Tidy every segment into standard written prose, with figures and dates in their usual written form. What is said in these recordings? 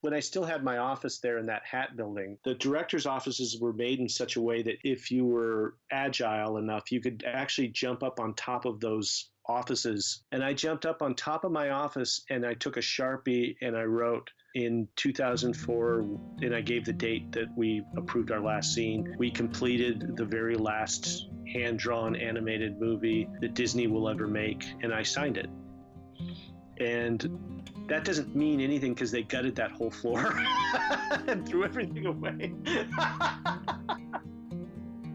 when I still had my office there in that hat building, the director's offices were made in such a way that if you were agile enough, you could actually jump up on top of those offices. And I jumped up on top of my office and I took a Sharpie and I wrote in 2004, and I gave the date that we approved our last scene. We completed the very last hand-drawn animated movie that Disney will ever make, and I signed it. And that doesn't mean anything because they gutted that whole floor and threw everything away.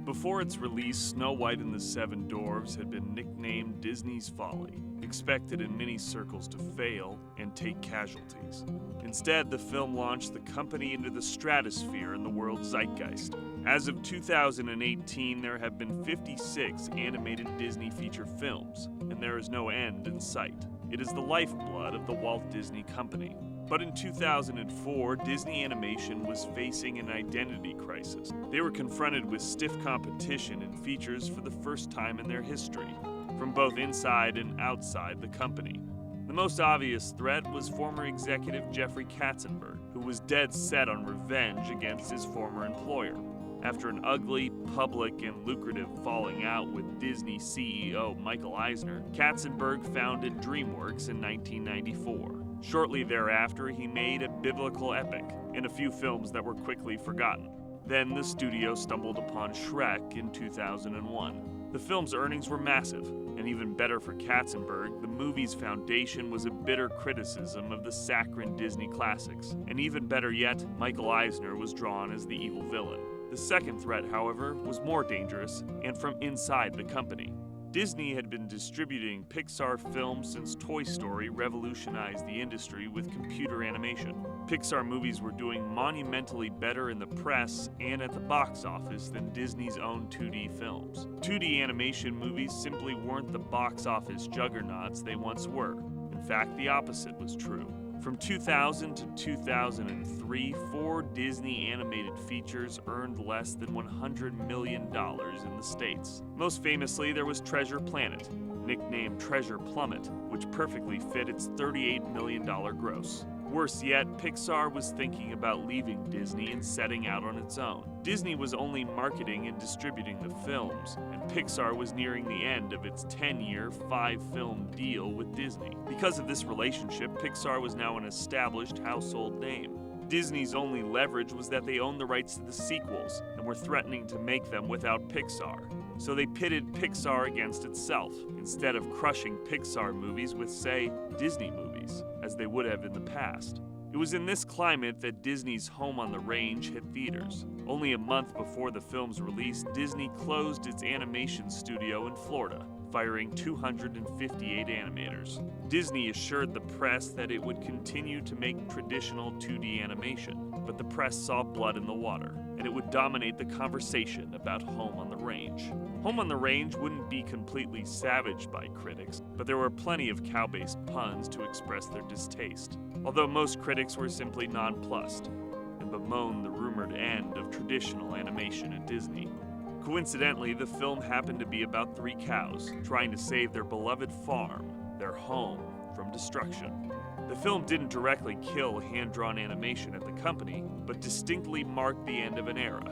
Before its release, Snow White and the Seven Dwarfs had been nicknamed Disney's Folly, expected in many circles to fail and take casualties. Instead, the film launched the company into the stratosphere in the world's zeitgeist. As of 2018, there have been 56 animated Disney feature films, and there is no end in sight. It is the lifeblood of the Walt Disney Company. But in 2004, Disney Animation was facing an identity crisis. They were confronted with stiff competition in features for the first time in their history, from both inside and outside the company. The most obvious threat was former executive Jeffrey Katzenberg, who was dead set on revenge against his former employer. After an ugly, public, and lucrative falling out with Disney CEO Michael Eisner, Katzenberg founded DreamWorks in 1994. Shortly thereafter, he made a biblical epic and a few films that were quickly forgotten. Then the studio stumbled upon Shrek in 2001. The film's earnings were massive, and even better for Katzenberg, the movie's foundation was a bitter criticism of the saccharine Disney classics. And even better yet, Michael Eisner was drawn as the evil villain. The second threat, however, was more dangerous and from inside the company. Disney had been distributing Pixar films since Toy Story revolutionized the industry with computer animation. Pixar movies were doing monumentally better in the press and at the box office than Disney's own 2D films. 2D animation movies simply weren't the box office juggernauts they once were. In fact, the opposite was true. From 2000 to 2003, 4 Disney animated features earned less than $100 million in the States. Most famously, there was Treasure Planet, nicknamed Treasure Plummet, which perfectly fit its $38 million gross. Worse yet, Pixar was thinking about leaving Disney and setting out on its own. Disney was only marketing and distributing the films, and Pixar was nearing the end of its 10-year, 5-film deal with Disney. Because of this relationship, Pixar was now an established household name. Disney's only leverage was that they owned the rights to the sequels and were threatening to make them without Pixar. So they pitted Pixar against itself, instead of crushing Pixar movies with, say, Disney movies, as they would have in the past. It was in this climate that Disney's Home on the Range hit theaters. Only a month before the film's release, Disney closed its animation studio in Florida, firing 258 animators. Disney assured the press that it would continue to make traditional 2D animation, but the press saw blood in the water, and it would dominate the conversation about Home on the Range. Home on the Range wouldn't be completely savaged by critics, but there were plenty of cow-based puns to express their distaste, although most critics were simply nonplussed and bemoaned the rumored end of traditional animation at Disney. Coincidentally, the film happened to be about 3 cows trying to save their beloved farm, their home, from destruction. The film didn't directly kill hand-drawn animation at the company, but distinctly marked the end of an era.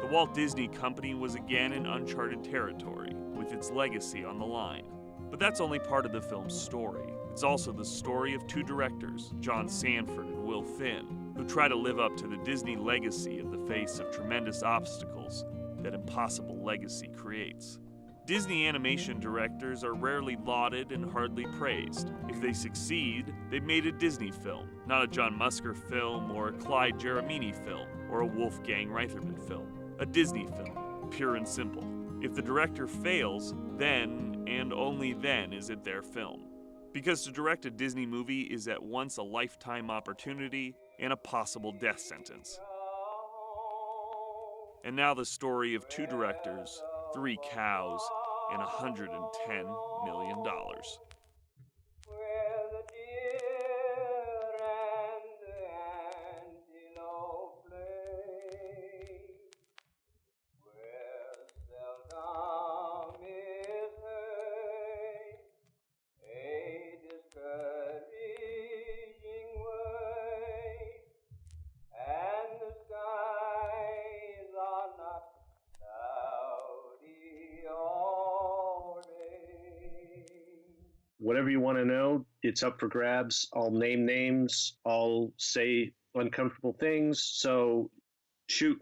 The Walt Disney Company was again in uncharted territory, with its legacy on the line. But that's only part of the film's story. It's also the story of 2 directors, John Sanford and Will Finn, who try to live up to the Disney legacy in the face of tremendous obstacles that impossible legacy creates. Disney animation directors are rarely lauded and hardly praised. If they succeed, they've made a Disney film, not a John Musker film or a Clyde Geremini film or a Wolfgang Reitherman film. A Disney film, pure and simple. If the director fails, then and only then is it their film. Because to direct a Disney movie is at once a lifetime opportunity and a possible death sentence. And now the story of 2 directors, 3 cows, and $110 million. whatever you want to know, it's up for grabs. I'll name names. I'll say uncomfortable things. So shoot.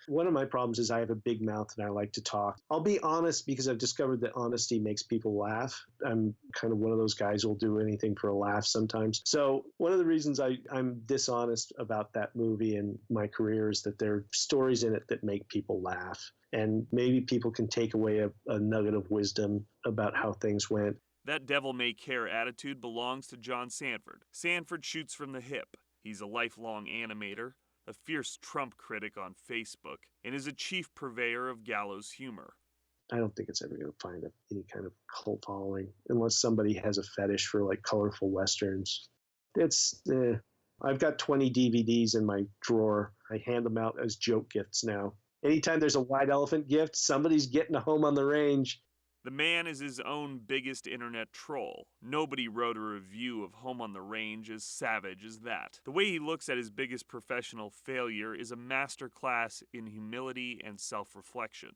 One of my problems is I have a big mouth and I like to talk. I'll be honest because I've discovered that honesty makes people laugh. I'm kind of one of those guys who will do anything for a laugh sometimes. So one of the reasons I'm dishonest about that movie and my career is that there are stories in it that make people laugh. And maybe people can take away a nugget of wisdom about how things went. That devil-may-care attitude belongs to John Sanford. Sanford shoots from the hip. He's a lifelong animator, a fierce Trump critic on Facebook, and is a chief purveyor of gallows humor. I don't think it's ever going to find any kind of cult following unless somebody has a fetish for like colorful Westerns. I've got 20 DVDs in my drawer. I hand them out as joke gifts now. Anytime there's a white elephant gift, somebody's getting a Home on the Range. The man is his own biggest internet troll. Nobody wrote a review of Home on the Range as savage as that. The way he looks at his biggest professional failure is a masterclass in humility and self-reflection.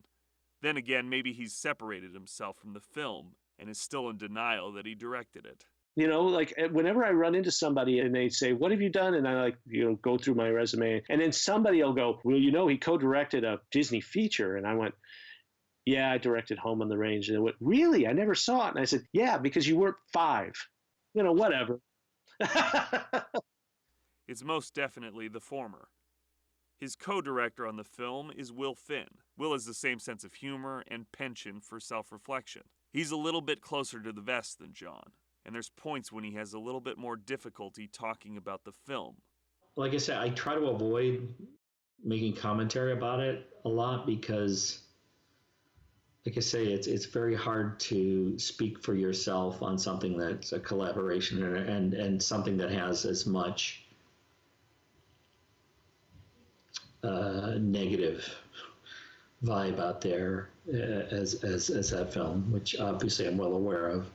Then again, maybe he's separated himself from the film and is still in denial that he directed it. You know, like whenever I run into somebody and they say, "What have you done?" And I go through my resume, and then somebody will go, "Well, he co-directed a Disney feature." And I went, "Yeah, I directed Home on the Range." And they went, "Really? I never saw it." And I said, "Yeah, because you weren't 5. Whatever." It's most definitely the former. His co-director on the film is Will Finn. Will has the same sense of humor and penchant for self-reflection. He's a little bit closer to the vest than John, and there's points when he has a little bit more difficulty talking about the film. Like I said, I try to avoid making commentary about it a lot because, like I say, it's very hard to speak for yourself on something that's a collaboration and something that has as much negative vibe out there as that film, which obviously I'm well aware of,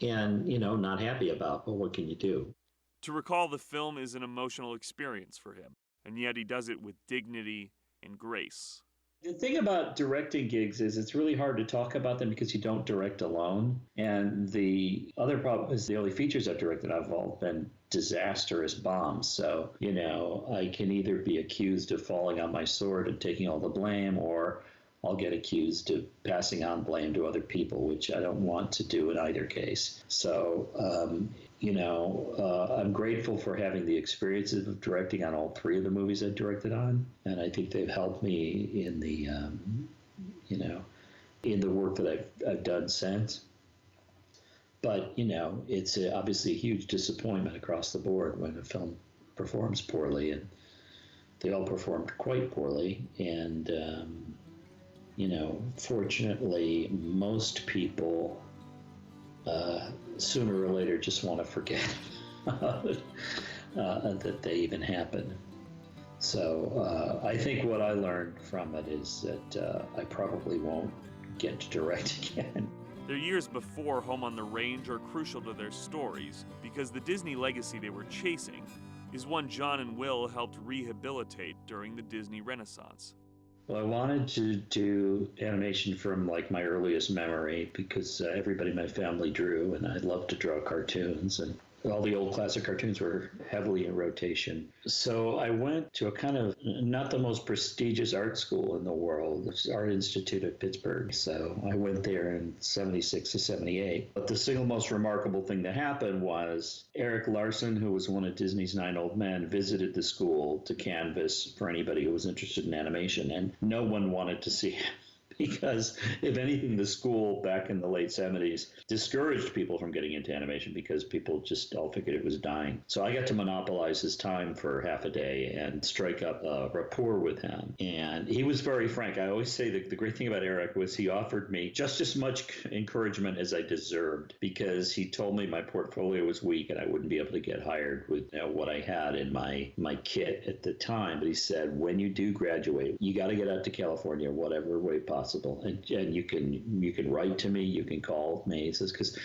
and not happy about. But what can you do? To recall the film is an emotional experience for him, and yet he does it with dignity and grace. The thing about directing gigs is it's really hard to talk about them because you don't direct alone. And the other problem is the only features I've directed have all been disastrous bombs. So, I can either be accused of falling on my sword and taking all the blame, or I'll get accused of passing on blame to other people, which I don't want to do in either case. So, I'm grateful for having the experiences of directing on all 3 of the movies I've directed on. And I think they've helped me in the, in the work that I've done since. But, it's obviously a huge disappointment across the board when a film performs poorly. And they all performed quite poorly. And, fortunately, most people sooner or later just want to forget that they even happened. So I think what I learned from it is that I probably won't get to direct again. Their years before Home on the Range are crucial to their stories because the Disney legacy they were chasing is one John and Will helped rehabilitate during the Disney Renaissance. Well, I wanted to do animation from my earliest memory because everybody in my family drew, and I loved to draw cartoons, and all the old classic cartoons were heavily in rotation. So I went to a kind of not the most prestigious art school in the world, which is Art Institute of Pittsburgh. So I went there in 76 to 78. But the single most remarkable thing that happened was Eric Larson, who was one of Disney's 9 old men, visited the school to canvas for anybody who was interested in animation, and no one wanted to see him. Because, if anything, the school back in the late 70s discouraged people from getting into animation because people just all figured it was dying. So I got to monopolize his time for half a day and strike up a rapport with him. And he was very frank. I always say that the great thing about Eric was he offered me just as much encouragement as I deserved, because he told me my portfolio was weak and I wouldn't be able to get hired with what I had in my kit at the time. But he said, when you do graduate, you got to get out to California, whatever way possible. possible. And you can write to me, you can call me. He says, because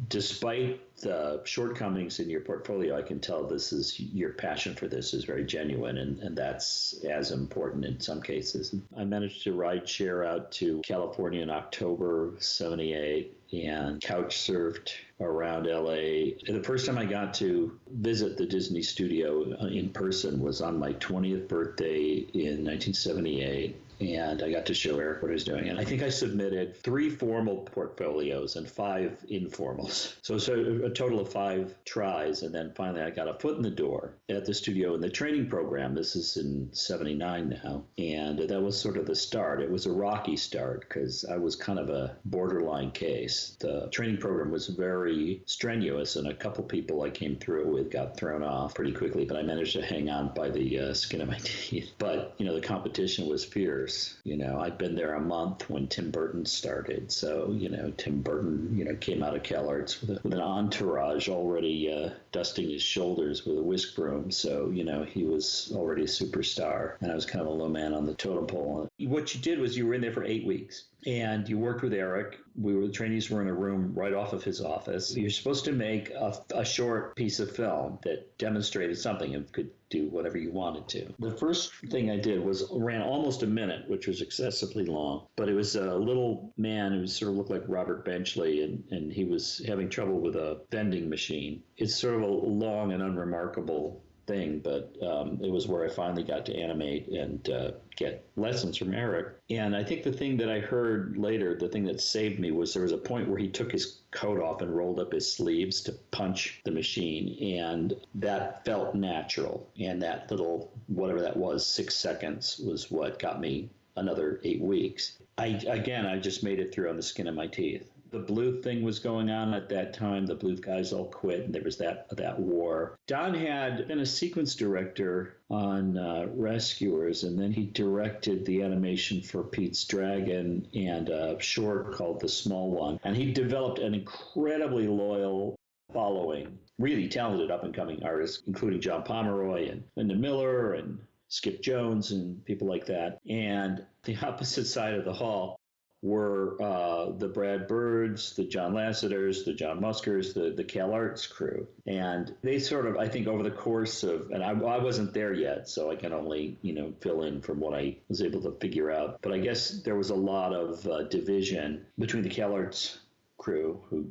despite the shortcomings in your portfolio, I can tell your passion for this is very genuine, and that's as important in some cases. I managed to ride share out to California in October '78 and couch surfed around LA. And the first time I got to visit the Disney studio in person was on my 20th birthday in 1978. And I got to show Eric what I was doing. And I think I submitted 3 formal portfolios and 5 informals. So a total of 5 tries. And then finally I got a foot in the door at the studio in the training program. This is in '79 now. And that was sort of the start. It was a rocky start because I was kind of a borderline case. The training program was very strenuous, and a couple people I came through it with got thrown off pretty quickly, but I managed to hang on by the skin of my teeth. But, the competition was fierce. I'd been there a month when Tim Burton started. So, Tim Burton, came out of CalArts with an entourage already dusting his shoulders with a whisk broom. So, he was already a superstar. And I was kind of a low man on the totem pole. What you did was you were in there for 8 weeks. And you worked with Eric. The trainees were in a room right off of his office. You're supposed to make a short piece of film that demonstrated something and could do whatever you wanted to. The first thing I did ran almost a minute, which was excessively long. But it was a little man who sort of looked like Robert Benchley, and he was having trouble with a vending machine. It's sort of a long and unremarkable thing, but it was where I finally got to animate and get lessons from Eric. And I think the thing that I heard later, the thing that saved me, was there was a point where he took his coat off and rolled up his sleeves to punch the machine, and that felt natural. And that little, whatever that was, 6 seconds was what got me another 8 weeks. I just made it through on the skin of my teeth. The Bluth thing was going on at that time. The Bluth guys all quit, and there was that war. Don had been a sequence director on Rescuers, and then he directed the animation for Pete's Dragon and a short called The Small One. And he developed an incredibly loyal following, really talented up-and-coming artists, including John Pomeroy and Linda Miller and Skip Jones and people like that. And the opposite side of the hall were the Brad Birds, the John Lasseters, the John Muskers, the CalArts crew. And they sort of, I think over the course of, and I wasn't there yet, so I can only, fill in from what I was able to figure out. But I guess there was a lot of division between the CalArts crew, who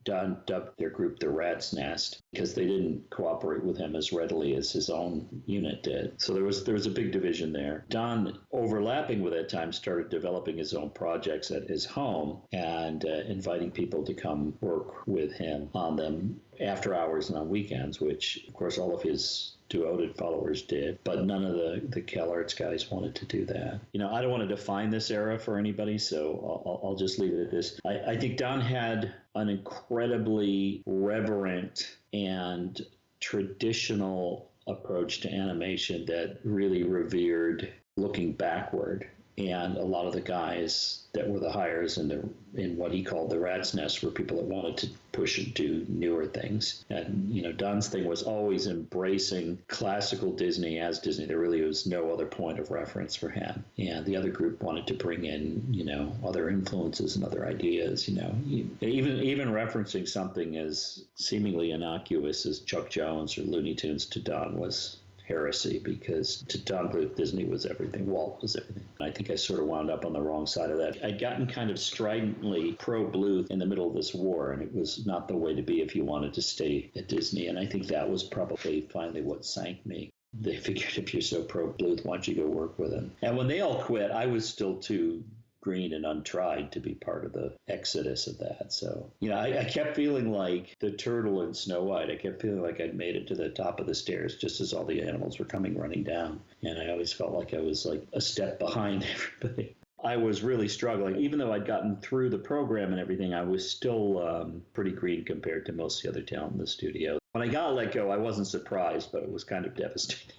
Don dubbed their group the Rat's Nest, because they didn't cooperate with him as readily as his own unit did. So there was a big division there. Don, overlapping with that time, started developing his own projects at his home and inviting people to come work with him on them after hours and on weekends, which, of course, all of his devoted followers did, but none of the CalArts guys wanted to do that. I don't want to define this era for anybody, so I'll just leave it at this. I think Don had an incredibly reverent and traditional approach to animation that really revered looking backward. And a lot of the guys that were the hires in what he called the Rat's Nest were people that wanted to push and do newer things. And, Don's thing was always embracing classical Disney as Disney. There really was no other point of reference for him. And the other group wanted to bring in, other influences and other ideas, even referencing something as seemingly innocuous as Chuck Jones or Looney Tunes to Don was heresy, because to Don Bluth, Disney was everything. Walt was everything. I think I sort of wound up on the wrong side of that. I'd gotten kind of stridently pro-Bluth in the middle of this war, and it was not the way to be if you wanted to stay at Disney. And I think that was probably finally what sank me. They figured, if you're so pro-Bluth, why don't you go work with him? And when they all quit, I was still too green and untried to be part of the exodus of that. So, I kept feeling like the turtle in Snow White. I kept feeling like I'd made it to the top of the stairs just as all the animals were coming running down. And I always felt like I was like a step behind everybody. I was really struggling. Even though I'd gotten through the program and everything, I was still pretty green compared to most of the other talent in the studio. When I got let go, I wasn't surprised, but it was kind of devastating.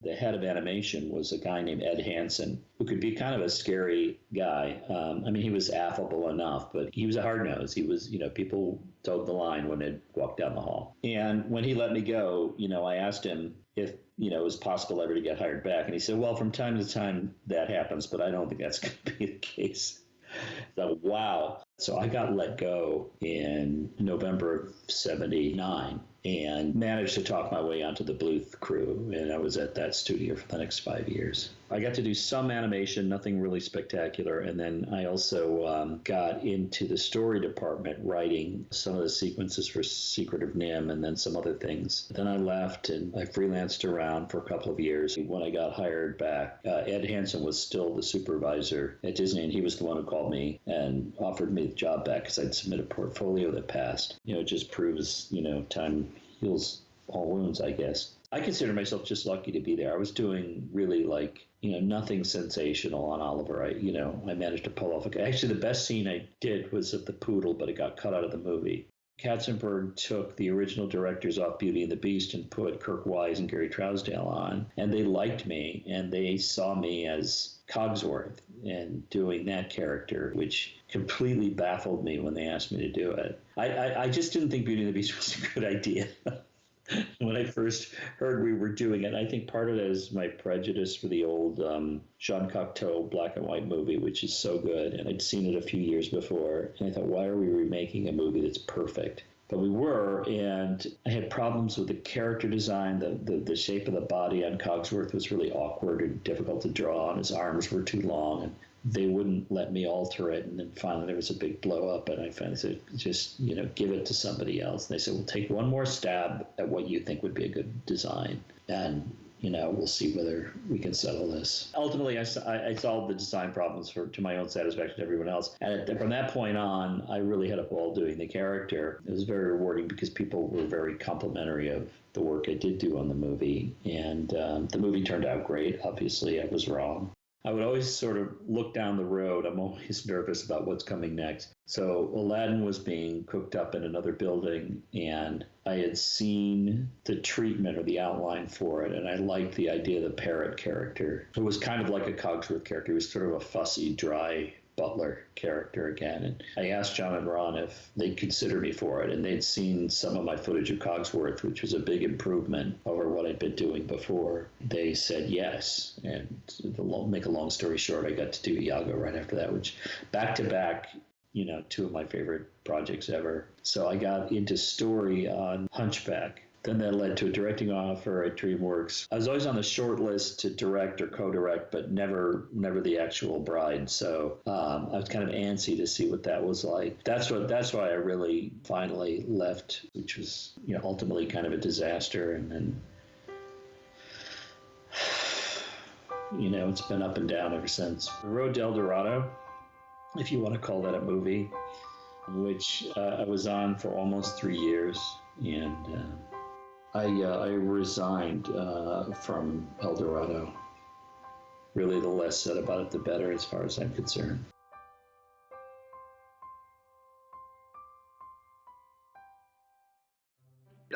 The head of animation was a guy named Ed Hansen, who could be kind of a scary guy. He was affable enough, but he was a hard nose. He was, people toed the line when they'd walk down the hall. And when he let me go, I asked him if, it was possible ever to get hired back. And he said, well, from time to time that happens, but I don't think that's going to be the case. So, wow. So I got let go in November of 79 and managed to talk my way onto the Bluth crew. And I was at that studio for the next 5 years. I got to do some animation, nothing really spectacular. And then I also got into the story department, writing some of the sequences for Secret of Nim and then some other things. Then I left and I freelanced around for a couple of years. When I got hired back, Ed Hansen was still the supervisor at Disney, and he was the one who called me and offered me the job back because I'd submit a portfolio that passed. It just proves, time heals all wounds, I guess. I consider myself just lucky to be there. I was doing really nothing sensational on Oliver. I managed to pull off actually the best scene I did was of the poodle, but it got cut out of the movie. Katzenberg took the original directors off Beauty and the Beast and put Kirk Wise and Gary Trousdale on, and they liked me, and they saw me as Cogsworth and doing that character, which completely baffled me when they asked me to do it. I just didn't think Beauty and the Beast was a good idea. When I first heard we were doing it, I think part of it is my prejudice for the old Jean Cocteau black and white movie, which is so good. And I'd seen it a few years before. And I thought, why are we remaking a movie that's perfect? But we were, and I had problems with the character design. The shape of the body on Cogsworth was really awkward and difficult to draw, and his arms were too long. And they wouldn't let me alter it. And then finally there was a big blow up, and I finally said, just, give it to somebody else. And they said, well, take one more stab at what you think would be a good design. And, we'll see whether we can settle this. Ultimately, I solved the design problems to my own satisfaction to everyone else. And from that point on, I really had a ball doing the character. It was very rewarding because people were very complimentary of the work I did do on the movie. And the movie turned out great. Obviously, I was wrong. I would always sort of look down the road. I'm always nervous about what's coming next. So Aladdin was being cooked up in another building, and I had seen the treatment or the outline for it, and I liked the idea of the parrot character. It was kind of like a Cogsworth character. He was sort of a fussy, dry butler character again. And I asked John and Ron if they'd consider me for it, and they'd seen some of my footage of Cogsworth, which was a big improvement over what I'd been doing before. They said yes, and to make a long story short, I got to do Iago right after that, which back to back, two of my favorite projects ever. So I got into story on Hunchback. Then that led to a directing offer at DreamWorks. I was always on the short list to direct or co-direct, but never the actual bride. So I was kind of antsy to see what that was like. That's why I really finally left, which was ultimately kind of a disaster. And then it's been up and down ever since. The Road to El Dorado, if you want to call that a movie, which I was on for almost 3 years, and I resigned from El Dorado. Really, the less said about it, the better, as far as I'm concerned.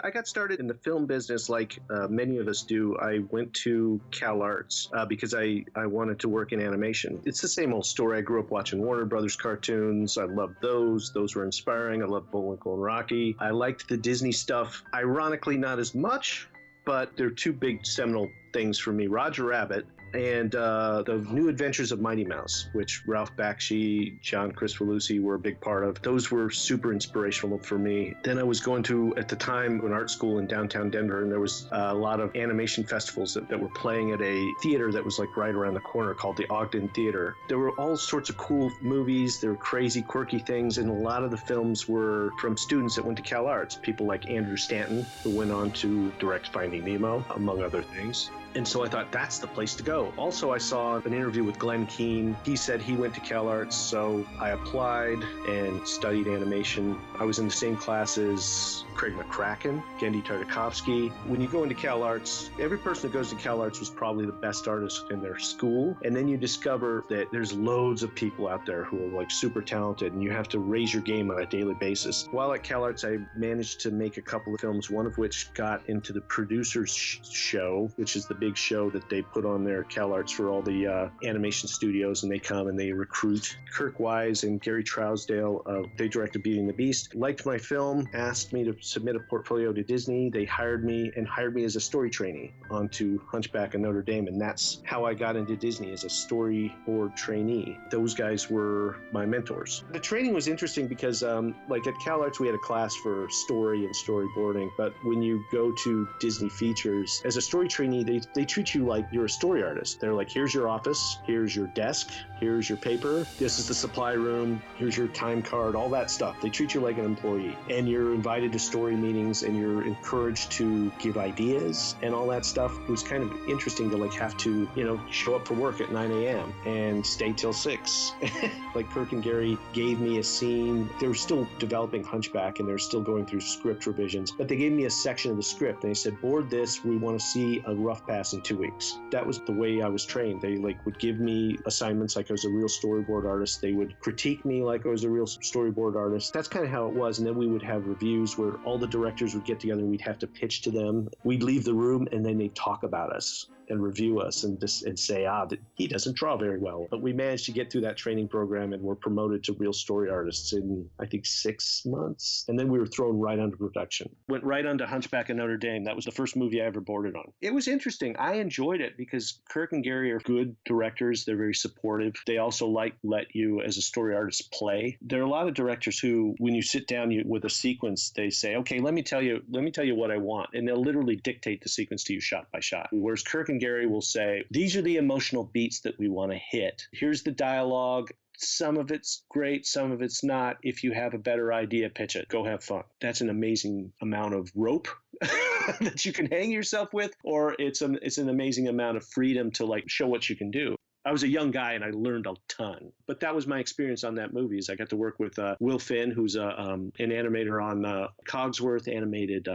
I got started in the film business like many of us do. I went to Cal Arts because I wanted to work in animation. It's the same old story. I grew up watching Warner Brothers cartoons. I loved those. Those were inspiring. I loved Bullwinkle and Rocky. I liked the Disney stuff. Ironically, not as much, but there are two big seminal things for me. Roger Rabbit and the New Adventures of Mighty Mouse, which Ralph Bakshi, John Kricfalusi were a big part of. Those were super inspirational for me. Then I was going to, at the time, an art school in downtown Denver, and there was a lot of animation festivals that were playing at a theater that was like right around the corner called the Ogden Theater. There were all sorts of cool movies. There were crazy, quirky things, and a lot of the films were from students that went to Cal Arts, people like Andrew Stanton, who went on to direct Finding Nemo, among other things. And so I thought, that's the place to go. Oh, also I saw an interview with Glenn Keane. He said he went to CalArts, so I applied and studied animation. I was in the same class as Craig McCracken, Gendy Tartakovsky. When you go into CalArts, every person that goes to CalArts was probably the best artist in their school. And then you discover that there's loads of people out there who are like super talented, and you have to raise your game on a daily basis. While at CalArts, I managed to make a couple of films, one of which got into the producers show, which is the big show that they put on their CalArts for all the animation studios, and they come and they recruit. Kirk Wise and Gary Trousdale, they directed Beauty and the Beast, liked my film, asked me to submit a portfolio to Disney. They hired me as a story trainee onto Hunchback and Notre Dame, and that's how I got into Disney, as a storyboard trainee. Those guys were my mentors. The training was interesting because like at CalArts we had a class for story and storyboarding, but when you go to Disney Features, as a story trainee, they treat you like you're a story artist. They're like, here's your office, here's your desk, here's your paper, this is the supply room, here's your time card, all that stuff. They treat you like an employee, and you're invited to story meetings, and you're encouraged to give ideas and all that stuff. It was kind of interesting to like have to, show up for work at 9 a.m. and stay till 6. Like Kirk and Gary gave me a scene. They were still developing Hunchback, and they're still going through script revisions, but they gave me a section of the script, and they said, board this, we want to see a rough pass in 2 weeks. That was the way I was trained. They would give me assignments like I was a real storyboard artist. They would critique me like I was a real storyboard artist. That's kind of how it was. And then we would have reviews where all the directors would get together, and we'd have to pitch to them. We'd leave the room, and then they'd talk about us and review us and say, he doesn't draw very well. But we managed to get through that training program, and were promoted to real story artists in, I think, 6 months. And then we were thrown right onto production. Went right onto Hunchback and Notre Dame. That was the first movie I ever boarded on. It was interesting. I enjoyed it because Kirk and Gary are good directors. They're very supportive. They also let you, as a story artist, play. There are a lot of directors who, when you sit down with a sequence, they say, okay, let me tell you what I want. And they'll literally dictate the sequence to you shot by shot. Whereas Kirk and Gary will say, these are the emotional beats that we want to hit. Here's the dialogue. Some of it's great, some of it's not. If you have a better idea, pitch it. Go have fun. That's an amazing amount of rope that you can hang yourself with, or it's an amazing amount of freedom to show what you can do. I was a young guy and I learned a ton, but that was my experience on that movie. Is I got to work with Will Finn, who's an animator on Cogsworth, animated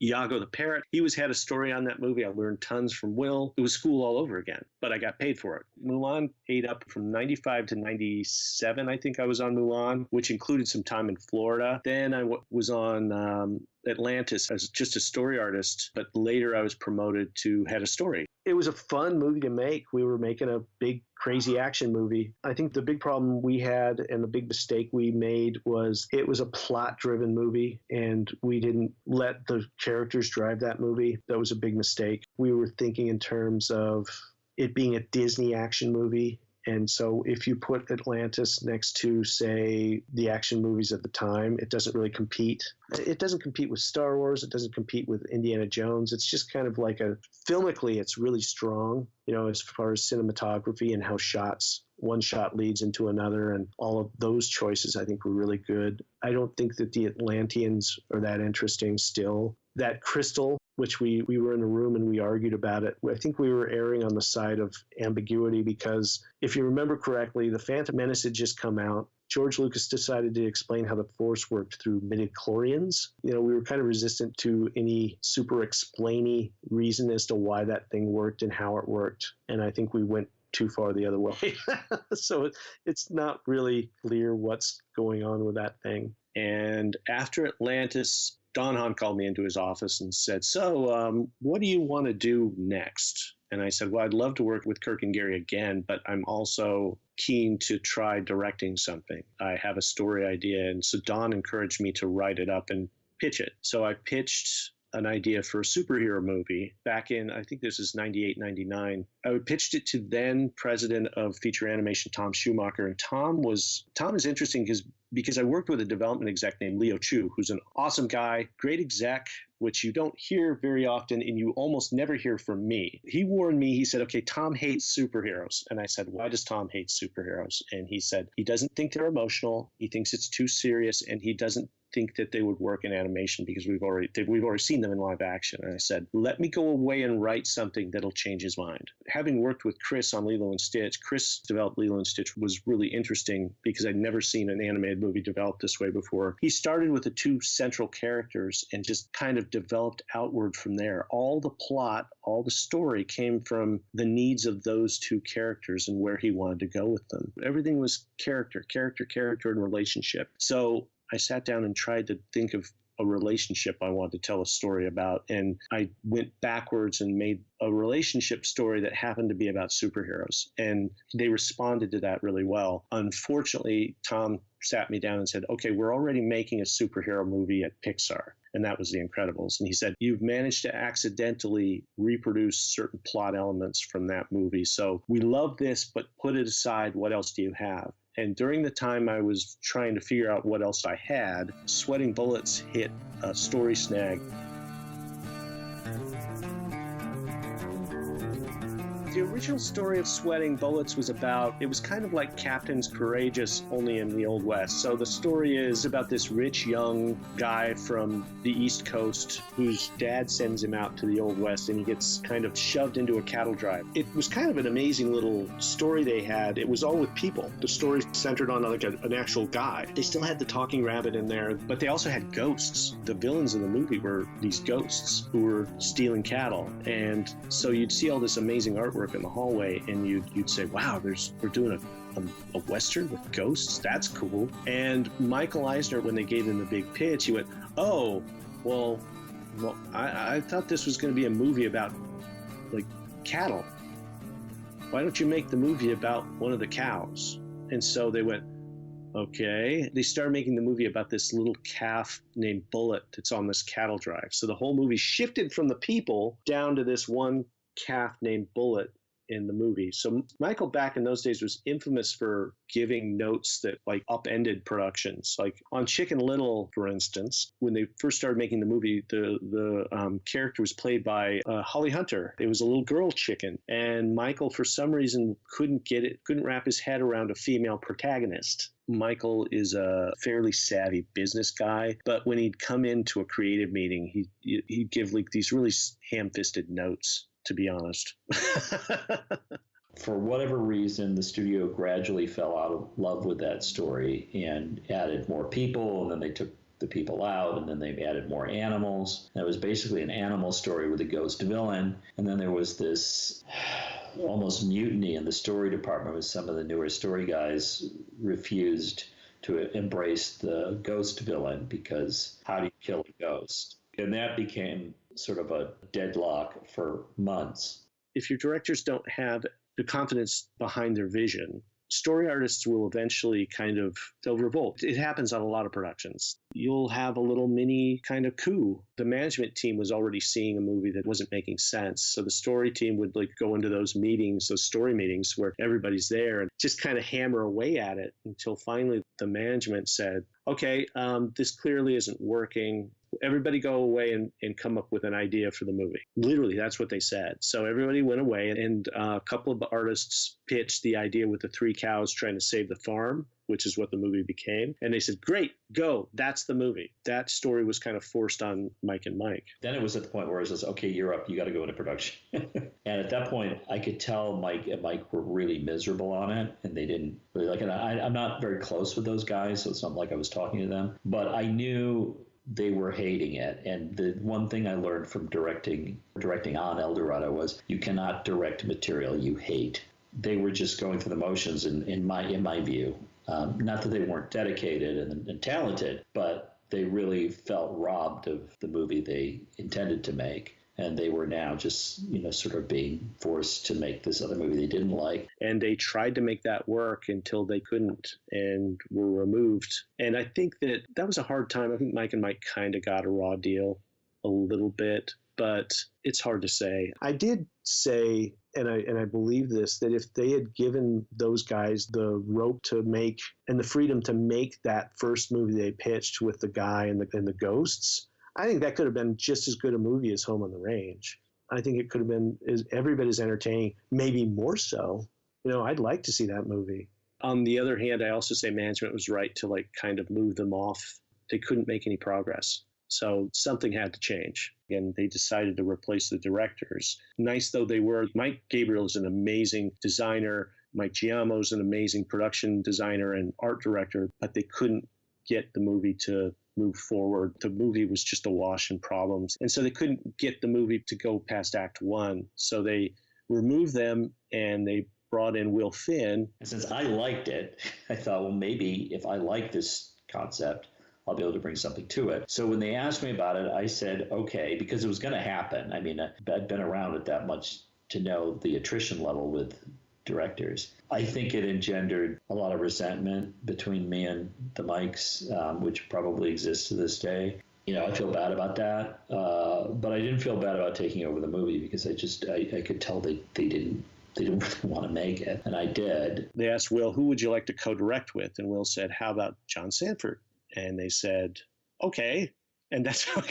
Iago the Parrot. He had a story on that movie. I learned tons from Will. It was school all over again, but I got paid for it. Mulan ate up from 95 to 97. I think I was on Mulan, which included some time in Florida. Then I was on Atlantis as just a story artist, but later I was promoted to head of story. It was a fun movie to make. We were making a big, crazy action movie. I think the big problem we had and the big mistake we made was it was a plot-driven movie, and we didn't let the characters drive that movie. That was a big mistake. We were thinking in terms of it being a Disney action movie. And so if you put Atlantis next to, say, the action movies at the time, it doesn't really compete. It doesn't compete with Star Wars. It doesn't compete with Indiana Jones. It's just kind of filmically, it's really strong, as far as cinematography and how one shot leads into another, and all of those choices I think were really good. I don't think that the Atlanteans are that interesting still. That crystal, which we were in a room and we argued about it, I think we were erring on the side of ambiguity because if you remember correctly, The Phantom Menace had just come out. George Lucas decided to explain how the Force worked through midichlorians. We were kind of resistant to any super explainy reason as to why that thing worked and how it worked. And I think we went too far the other way. So it's not really clear what's going on with that thing. And after Atlantis, Don Hahn called me into his office and said, so what do you want to do next? And I said, well, I'd love to work with Kirk and Gary again, but I'm also keen to try directing something. I have a story idea. And so Don encouraged me to write it up and pitch it. So I pitched an idea for a superhero movie back in, I think this is 98, 99. I pitched it to then president of feature animation, Tom Schumacher. And Tom is interesting because I worked with a development exec named Leo Chu, who's an awesome guy, great exec, which you don't hear very often and you almost never hear from me. He warned me, he said, okay, Tom hates superheroes. And I said, why does Tom hate superheroes? And he said, he doesn't think they're emotional. He thinks it's too serious, and he doesn't think that they would work in animation because we've already seen them in live action. And I said, let me go away and write something that'll change his mind. Having worked with Chris on Lilo and Stitch, Chris developed Lilo and Stitch was really interesting because I'd never seen an animated movie developed this way before. He started with the two central characters and just kind of developed outward from there. All the plot, all the story came from the needs of those two characters and where he wanted to go with them. Everything was character, and relationship. So I sat down and tried to think of a relationship I wanted to tell a story about. And I went backwards and made a relationship story that happened to be about superheroes. And they responded to that really well. Unfortunately, Tom sat me down and said, okay, we're already making a superhero movie at Pixar. And that was The Incredibles. And he said, you've managed to accidentally reproduce certain plot elements from that movie. So we love this, but put it aside. What else do you have? And during the time I was trying to figure out what else I had, Sweating Bullets hit a story snag. The original story of Sweating Bullets was it was kind of like Captain's Courageous, only in the Old West. So the story is about this rich young guy from the East Coast whose dad sends him out to the Old West, and he gets kind of shoved into a cattle drive. It was kind of an amazing little story they had. It was all with people. The story centered on like an actual guy. They still had the talking rabbit in there, but they also had ghosts. The villains of the movie were these ghosts who were stealing cattle. And so you'd see all this amazing artwork in the hallway, and you'd say, wow, we're doing a Western with ghosts? That's cool. And Michael Eisner, when they gave him the big pitch, he went, oh, well, I thought this was going to be a movie about, like, cattle. Why don't you make the movie about one of the cows? And so they went, okay. They started making the movie about this little calf named Bullet that's on this cattle drive. So the whole movie shifted from the people down to this one calf named Bullet in the movie. So Michael back in those days was infamous for giving notes that like upended productions. Like on Chicken Little, for instance, when they first started making the movie, the character was played by Holly Hunter. It was a little girl chicken, and Michael, for some reason, couldn't wrap his head around a female protagonist. Michael is a fairly savvy business guy, but when he'd come into a creative meeting, he'd give like these really ham-fisted notes, to be honest. For whatever reason, the studio gradually fell out of love with that story and added more people, and then they took the people out, and then they added more animals. And it was basically an animal story with a ghost villain. And then there was this almost mutiny in the story department with some of the newer story guys refused to embrace the ghost villain because how do you kill a ghost? And that became sort of a deadlock for months. If your directors don't have the confidence behind their vision, story artists will eventually they'll revolt. It happens on a lot of productions. You'll have a little mini kind of coup. The management team was already seeing a movie that wasn't making sense. So the story team would like go into those meetings, those story meetings where everybody's there and just kind of hammer away at it until finally the management said, okay, this clearly isn't working. Everybody go away and come up with an idea for the movie. Literally, that's what they said. So everybody went away, and a couple of the artists pitched the idea with the three cows trying to save the farm, which is what the movie became. And they said, great, go. That's the movie. That story was kind of forced on Mike and Mike. Then it was at the point where it was, okay, you're up. You got to go into production. And at that point, I could tell Mike and Mike were really miserable on it, and they didn't really like it. I'm not very close with those guys, so it's not like I was talking to them. But I knew they were hating it. And the one thing I learned from directing on El Dorado was you cannot direct material you hate. They were just going through the motions in my view. Not that they weren't dedicated and talented, but they really felt robbed of the movie they intended to make. And they were now just, sort of being forced to make this other movie they didn't like. And they tried to make that work until they couldn't and were removed. And I think that was a hard time. I think Mike and Mike kind of got a raw deal a little bit, but it's hard to say. I did say, and I believe this, that if they had given those guys the rope to make and the freedom to make that first movie they pitched with the guy and the ghosts, I think that could have been just as good a movie as Home on the Range. I think it could have been every bit as entertaining, maybe more so. I'd like to see that movie. On the other hand, I also say management was right to kind of move them off they couldn't make any progress. So something had to change. And they decided to replace the directors. Nice though they were, Mike Gabriel is an amazing designer. Mike Giamo is an amazing production designer and art director, but they couldn't get the movie to move forward. The movie was just awash in problems. And so they couldn't get the movie to go past Act 1. So they removed them and they brought in Will Finn. And since I liked it, I thought, well, maybe if I like this concept, I'll be able to bring something to it. So when they asked me about it, I said, okay, because it was going to happen. I mean, I'd been around it that much to know the attrition level with directors. I think it engendered a lot of resentment between me and the Mikes, which probably exists to this day. You know, I feel bad about that, but I didn't feel bad about taking over the movie because I could tell they didn't really want to make it, and I did. They asked Will, who would you like to co-direct with? And Will said, how about John Sanford? And they said, okay. And that's how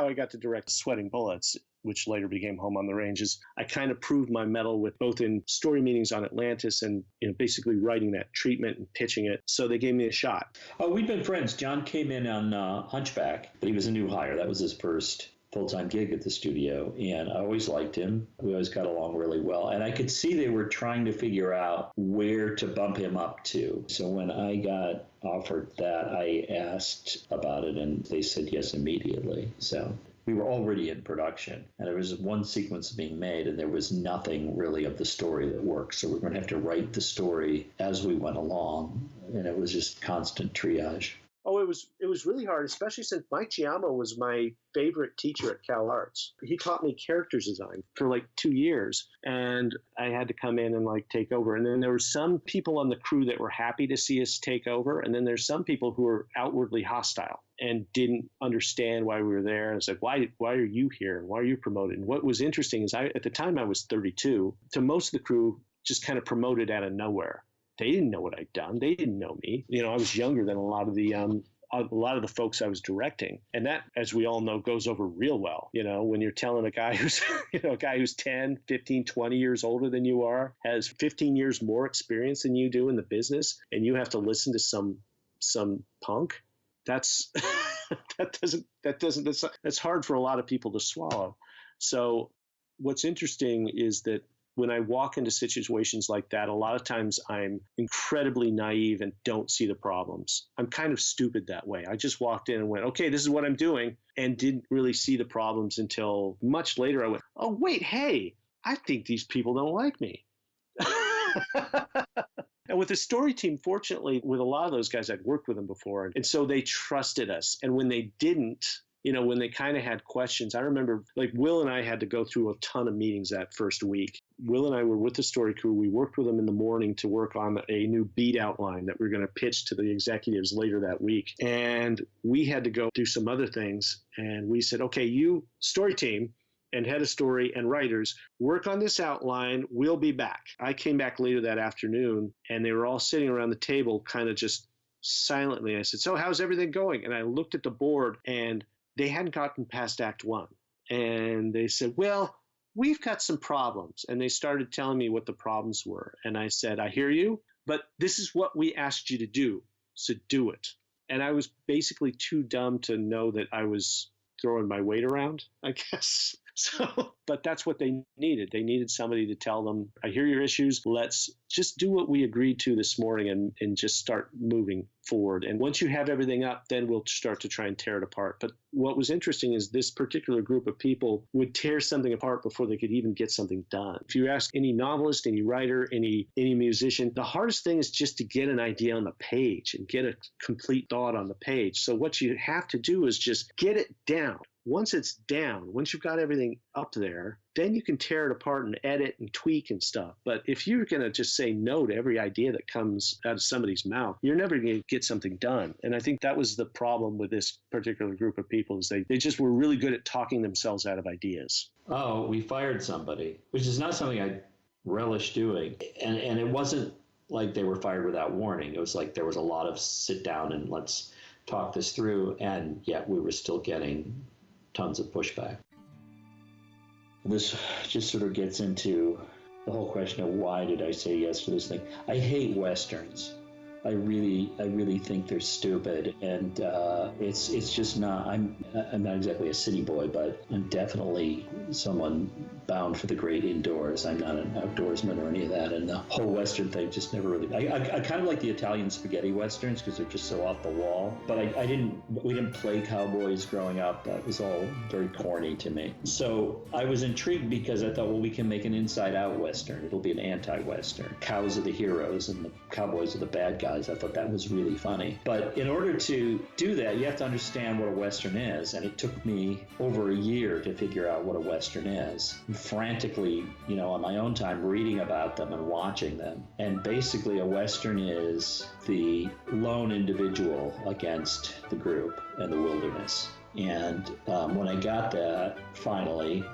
I got to direct Sweating Bullets, which later became Home on the Ranges. I kind of proved my mettle with both in story meetings on Atlantis and basically writing that treatment and pitching it. So they gave me a shot. Oh, we've been friends. John came in on Hunchback, but he was a new hire. That was his first full-time gig at the studio, and I always liked him. We always got along really well, and I could see they were trying to figure out where to bump him up to. So when I got offered that, I asked about it, and they said yes immediately. So we were already in production, and there was one sequence being made, and there was nothing really of the story that worked. So we're going to have to write the story as we went along, and it was just constant triage. Oh, it was really hard, especially since Mike Giamo was my favorite teacher at Cal Arts. He taught me characters design for like 2 years, and I had to come in and like take over. And then there were some people on the crew that were happy to see us take over, and then there's some people who were outwardly hostile and didn't understand why we were there. And it's like, why are you here? Why are you promoted? And what was interesting is at the time I was 32. To most of the crew, just kind of promoted out of nowhere. They didn't know what I'd done. They didn't know me. I was younger than a lot of the folks I was directing. And that, as we all know, goes over real well. When you're telling a guy who's, a guy who's 10, 15, 20 years older than you are, has 15 years more experience than you do in the business, and you have to listen to some punk. That's hard for a lot of people to swallow. So what's interesting is that when I walk into situations like that, a lot of times I'm incredibly naive and don't see the problems. I'm kind of stupid that way. I just walked in and went, okay, this is what I'm doing, and didn't really see the problems until much later. I went, oh, wait, hey, I think these people don't like me. And with the story team, fortunately, with a lot of those guys, I'd worked with them before. And so they trusted us. And when they didn't, when they kind of had questions, I remember like Will and I had to go through a ton of meetings that first week. Will and I were with the story crew. We worked with them in the morning to work on a new beat outline that we were going to pitch to the executives later that week. And we had to go do some other things. And we said, okay, you story team and head of story and writers, work on this outline. We'll be back. I came back later that afternoon, and they were all sitting around the table kind of just silently. I said, so how's everything going? And I looked at the board, and they hadn't gotten past Act 1. And they said, well, we've got some problems. And they started telling me what the problems were. And I said, I hear you, but this is what we asked you to do. So do it. And I was basically too dumb to know that I was throwing my weight around, I guess. So, but that's what they needed. They needed somebody to tell them, I hear your issues. Let's just do what we agreed to this morning and just start moving forward. And once you have everything up, then we'll start to try and tear it apart. But what was interesting is this particular group of people would tear something apart before they could even get something done. If you ask any novelist, any writer, any musician, the hardest thing is just to get an idea on the page and get a complete thought on the page. So what you have to do is just get it down. Once it's down, once you've got everything up there, then you can tear it apart and edit and tweak and stuff. But if you're going to just say no to every idea that comes out of somebody's mouth, you're never going to get something done. And I think that was the problem with this particular group of people, is they just were really good at talking themselves out of ideas. Oh, we fired somebody, which is not something I relish doing. And it wasn't like they were fired without warning. It was like there was a lot of sit down and let's talk this through. And yet we were still getting tons of pushback. This just sort of gets into the whole question of why did I say yes to this thing? I hate Westerns. I really think they're stupid, and it's just not. I'm not exactly a city boy, but I'm definitely someone bound for the great indoors. I'm not an outdoorsman or any of that, and the whole Western thing just never really. I kind of like the Italian spaghetti Westerns because they're just so off the wall. But we didn't play cowboys growing up. That was all very corny to me. So I was intrigued because I thought, well, we can make an inside-out Western. It'll be an anti-Western. Cows are the heroes and the cowboys are the bad guys. I thought that was really funny. But in order to do that, you have to understand what a Western is. And it took me over a year to figure out what a Western is. I'm frantically, on my own time, reading about them and watching them. And basically a Western is the lone individual against the group and the wilderness. And when I got that, finally,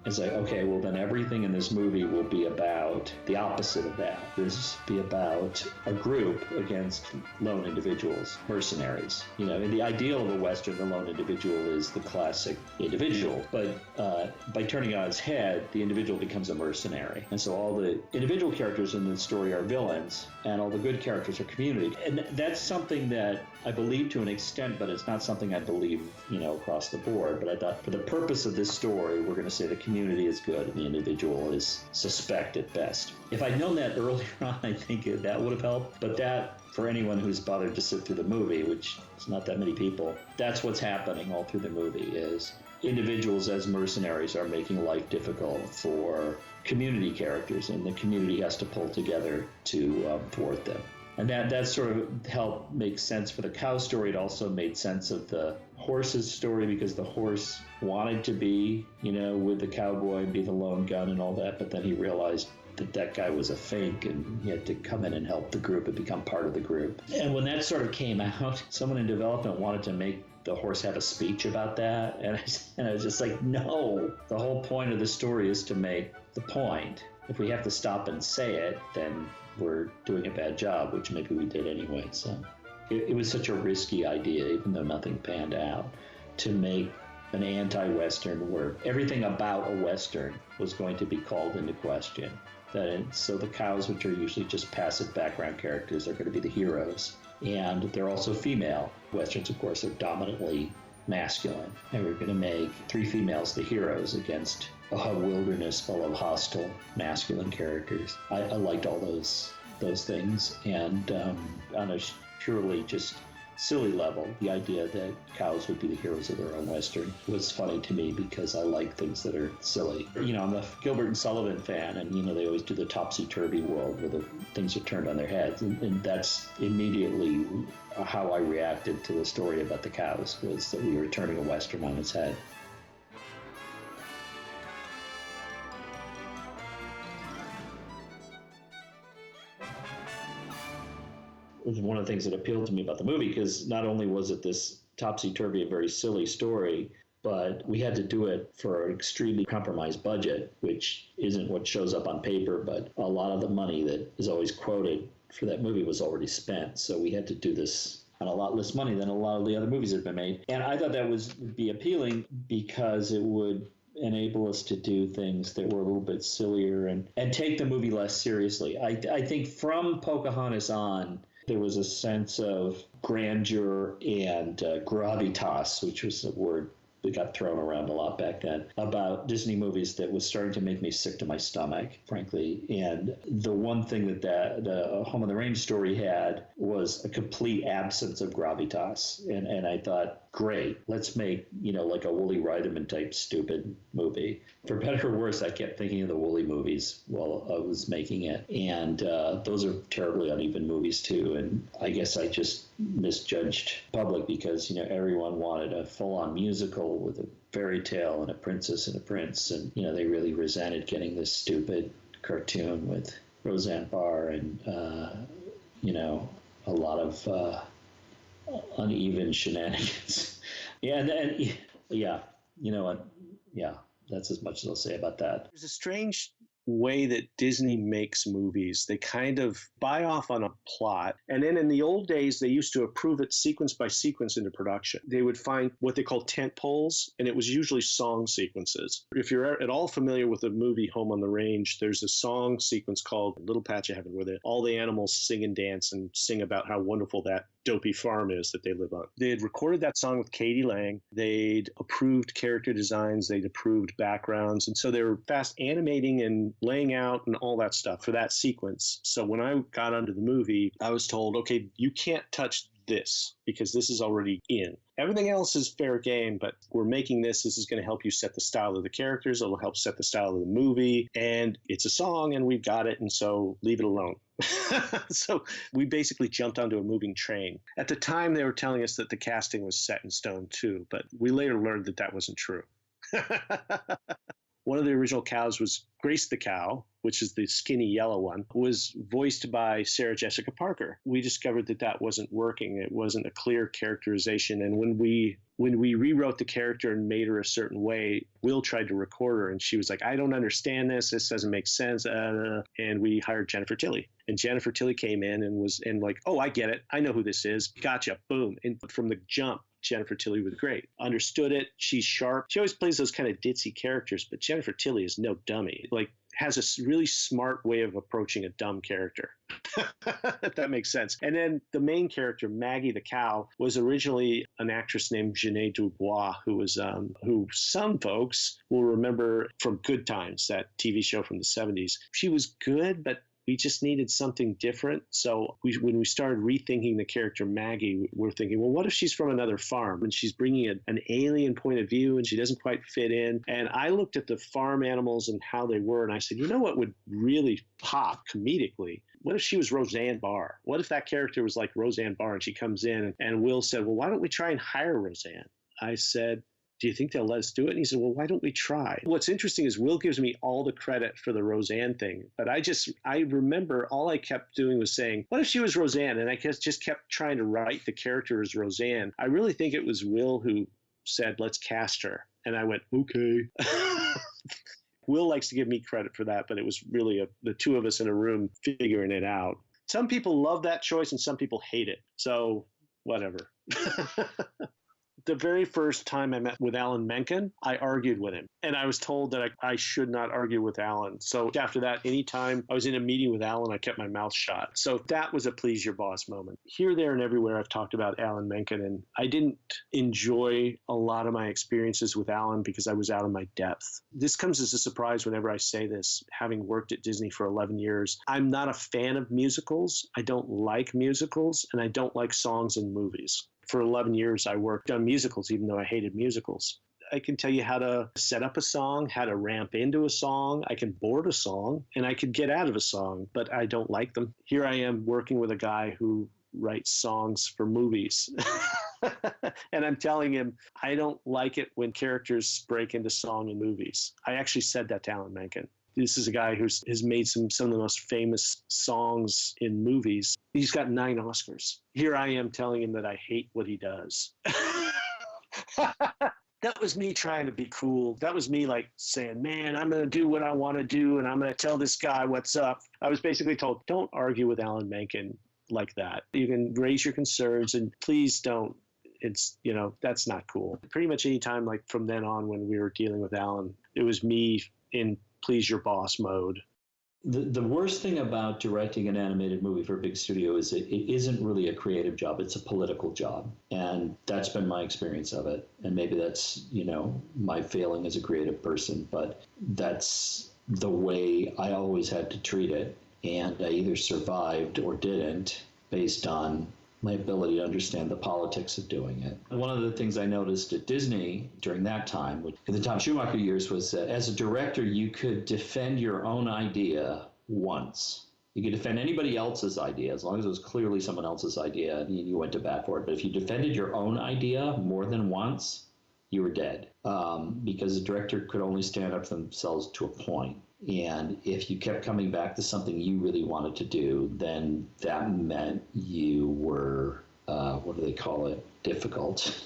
it's like, okay, well then everything in this movie will be about the opposite of that. This will be about a group against lone individuals, mercenaries. In the ideal of a Western, the lone individual is the classic individual. But by turning it on its head, the individual becomes a mercenary. And so all the individual characters in the story are villains, and all the good characters are community. And that's something that I believe to an extent, but it's not something I believe, across the board. But I thought for the purpose of this story, we're going to say the community is good and the individual is suspect at best. If I'd known that earlier on, I think that would have helped. But that, for anyone who's bothered to sit through the movie, which is not that many people, that's what's happening all through the movie is individuals as mercenaries are making life difficult for community characters, and the community has to pull together to thwart them. And that sort of helped make sense for the cow story. It also made sense of the horse's story because the horse wanted to be, with the cowboy and be the lone gun and all that, but then he realized that guy was a fake and he had to come in and help the group and become part of the group. And when that sort of came out, someone in development wanted to make the horse have a speech about that. And I was just like, no, the whole point of the story is to make the point. If we have to stop and say it, then we're doing a bad job, which maybe we did anyway. So it was such a risky idea, even though nothing panned out, to make an anti-Western where everything about a Western was going to be called into question. So the cows, which are usually just passive background characters, are going to be the heroes. And they're also female. Westerns, of course, are dominantly masculine. And we're going to make 3 females the heroes against a wilderness full of hostile masculine characters. I liked all those things. And on a purely just silly level, the idea that cows would be the heroes of their own Western was funny to me because I like things that are silly. I'm a Gilbert and Sullivan fan, and they always do the topsy-turvy world where the things are turned on their heads, and that's immediately how I reacted to the story about the cows, was that we were turning a Western on its head. It was one of the things that appealed to me about the movie, because not only was it this topsy-turvy and very silly story, but we had to do it for an extremely compromised budget, which isn't what shows up on paper, but a lot of the money that is always quoted for that movie was already spent. So we had to do this on a lot less money than a lot of the other movies that have been made. And I thought that would be appealing because it would enable us to do things that were a little bit sillier and take the movie less seriously. I think from Pocahontas on, there was a sense of grandeur and gravitas, which was a word that got thrown around a lot back then, about Disney movies that was starting to make me sick to my stomach, frankly. And the one thing that Home on the Range story had was a complete absence of gravitas. And I thought, great, let's make, like a Woolly Reitman type stupid movie. For better or worse, I kept thinking of the Woolly movies while I was making it. And those are terribly uneven movies too. And I guess I just misjudged public because, everyone wanted a full-on musical with a fairy tale and a princess and a prince. And, they really resented getting this stupid cartoon with Roseanne Barr and, a lot of uneven shenanigans. Yeah, that's as much as I'll say about that. There's a strange way that Disney makes movies. They kind of buy off on a plot. And then in the old days, they used to approve it sequence by sequence into production. They would find what they call tent poles, and it was usually song sequences. If you're at all familiar with the movie Home on the Range, there's a song sequence called Little Patch of Heaven, where all the animals sing and dance and sing about how wonderful that dopey farm is that they live on. They had recorded that song with Katie Lang. They'd approved character designs. They'd approved backgrounds. And so they were fast animating and laying out and all that stuff for that sequence. So when I got onto the movie, I was told, okay, you can't touch this because this is already in. Everything else is fair game, but we're making this. This is going to help you set the style of the characters. It'll help set the style of the movie. And it's a song and we've got it. And so leave it alone. So we basically jumped onto a moving train. At the time, they were telling us that the casting was set in stone too, but we later learned that that wasn't true. One of the original cows was Grace the cow, which is the skinny yellow one, was voiced by Sarah Jessica Parker. We discovered that that wasn't working. It wasn't a clear characterization. And when we rewrote the character and made her a certain way, Will tried to record her, and she was like, I don't understand this. This doesn't make sense. And we hired Jennifer Tilly. And Jennifer Tilly came in and was like, oh, I get it. I know who this is. Gotcha. Boom. And from the jump, Jennifer Tilly was great. Understood it. She's sharp. She always plays those kind of ditzy characters, but Jennifer Tilly is no dummy. Like, has a really smart way of approaching a dumb character, if that makes sense. And then the main character, Maggie the cow, was originally an actress named Jeanette Dubois, who some folks will remember from Good Times, that TV show from the 70s. She was good, but we just needed something different. So when we started rethinking the character Maggie, we're thinking, well, what if she's from another farm and she's bringing an alien point of view and she doesn't quite fit in? And I looked at the farm animals and how they were, and I said, you know what would really pop comedically? What if she was Roseanne Barr? What if that character was like Roseanne Barr and she comes in and Will said, well, why don't we try and hire Roseanne? I said, do you think they'll let us do it? And he said, well, why don't we try? What's interesting is Will gives me all the credit for the Roseanne thing. But I remember all I kept doing was saying, what if she was Roseanne? And I just kept trying to write the character as Roseanne. I really think it was Will who said, let's cast her. And I went, okay. Will likes to give me credit for that, but it was really the two of us in a room figuring it out. Some people love that choice and some people hate it. So whatever. The very first time I met with Alan Menken, I argued with him. And I was told that I should not argue with Alan. So after that, anytime I was in a meeting with Alan, I kept my mouth shut. So that was a please your boss moment. Here, there, and everywhere I've talked about Alan Menken. And I didn't enjoy a lot of my experiences with Alan because I was out of my depth. This comes as a surprise whenever I say this, having worked at Disney for 11 years. I'm not a fan of musicals. I don't like musicals, and I don't like songs in movies. For 11 years, I worked on musicals, even though I hated musicals. I can tell you how to set up a song, how to ramp into a song. I can board a song, and I could get out of a song, but I don't like them. Here I am working with a guy who writes songs for movies. And I'm telling him, I don't like it when characters break into song in movies. I actually said that to Alan Menken. This is a guy who has made some of the most famous songs in movies. He's got 9 Oscars. Here I am telling him that I hate what he does. That was me trying to be cool. That was me like saying, man, I'm going to do what I want to do, and I'm going to tell this guy what's up. I was basically told, don't argue with Alan Menken like that. You can raise your concerns, and please don't. It's, that's not cool. Pretty much any time, like from then on when we were dealing with Alan, it was me in please your boss mode. The worst thing about directing an animated movie for a big studio is it isn't really a creative job. It's a political job. And that's been my experience of it. And maybe that's, my failing as a creative person, but that's the way I always had to treat it. And I either survived or didn't based on my ability to understand the politics of doing it. One of the things I noticed at Disney during that time, in the Tom Schumacher years, was that as a director, you could defend your own idea once. You could defend anybody else's idea, as long as it was clearly someone else's idea and you went to bat for it. But if you defended your own idea more than once, you were dead, because the director could only stand up for themselves to a point. And if you kept coming back to something you really wanted to do, then that meant you were, what do they call it, difficult.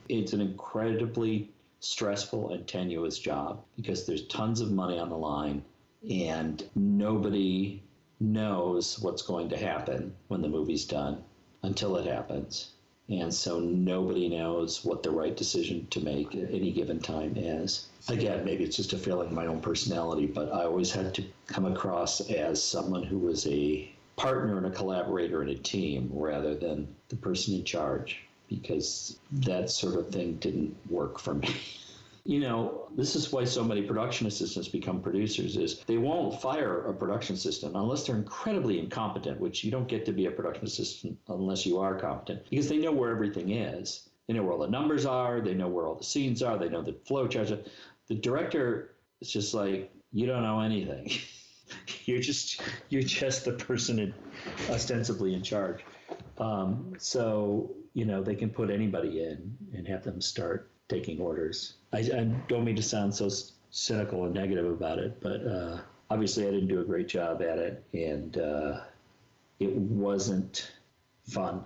It's an incredibly stressful and tenuous job because there's tons of money on the line And nobody knows what's going to happen when the movie's done until it happens. And so nobody knows what the right decision to make at any given time is. Again, maybe it's just a failing of my own personality, but I always had to come across as someone who was a partner and a collaborator in a team rather than the person in charge, because that sort of thing didn't work for me. You know, this is why so many production assistants become producers, is they won't fire a production assistant unless they're incredibly incompetent, which you don't get to be a production assistant unless you are competent, because they know where everything is. They know where all the numbers are. They know where all the scenes are. They know the flow charts. The director is just like, you don't know anything. You're just the person ostensibly in charge. So, you know, they can put anybody in and have them start taking orders. I don't mean to sound so cynical and negative about it, but obviously I didn't do a great job at it, and it wasn't fun.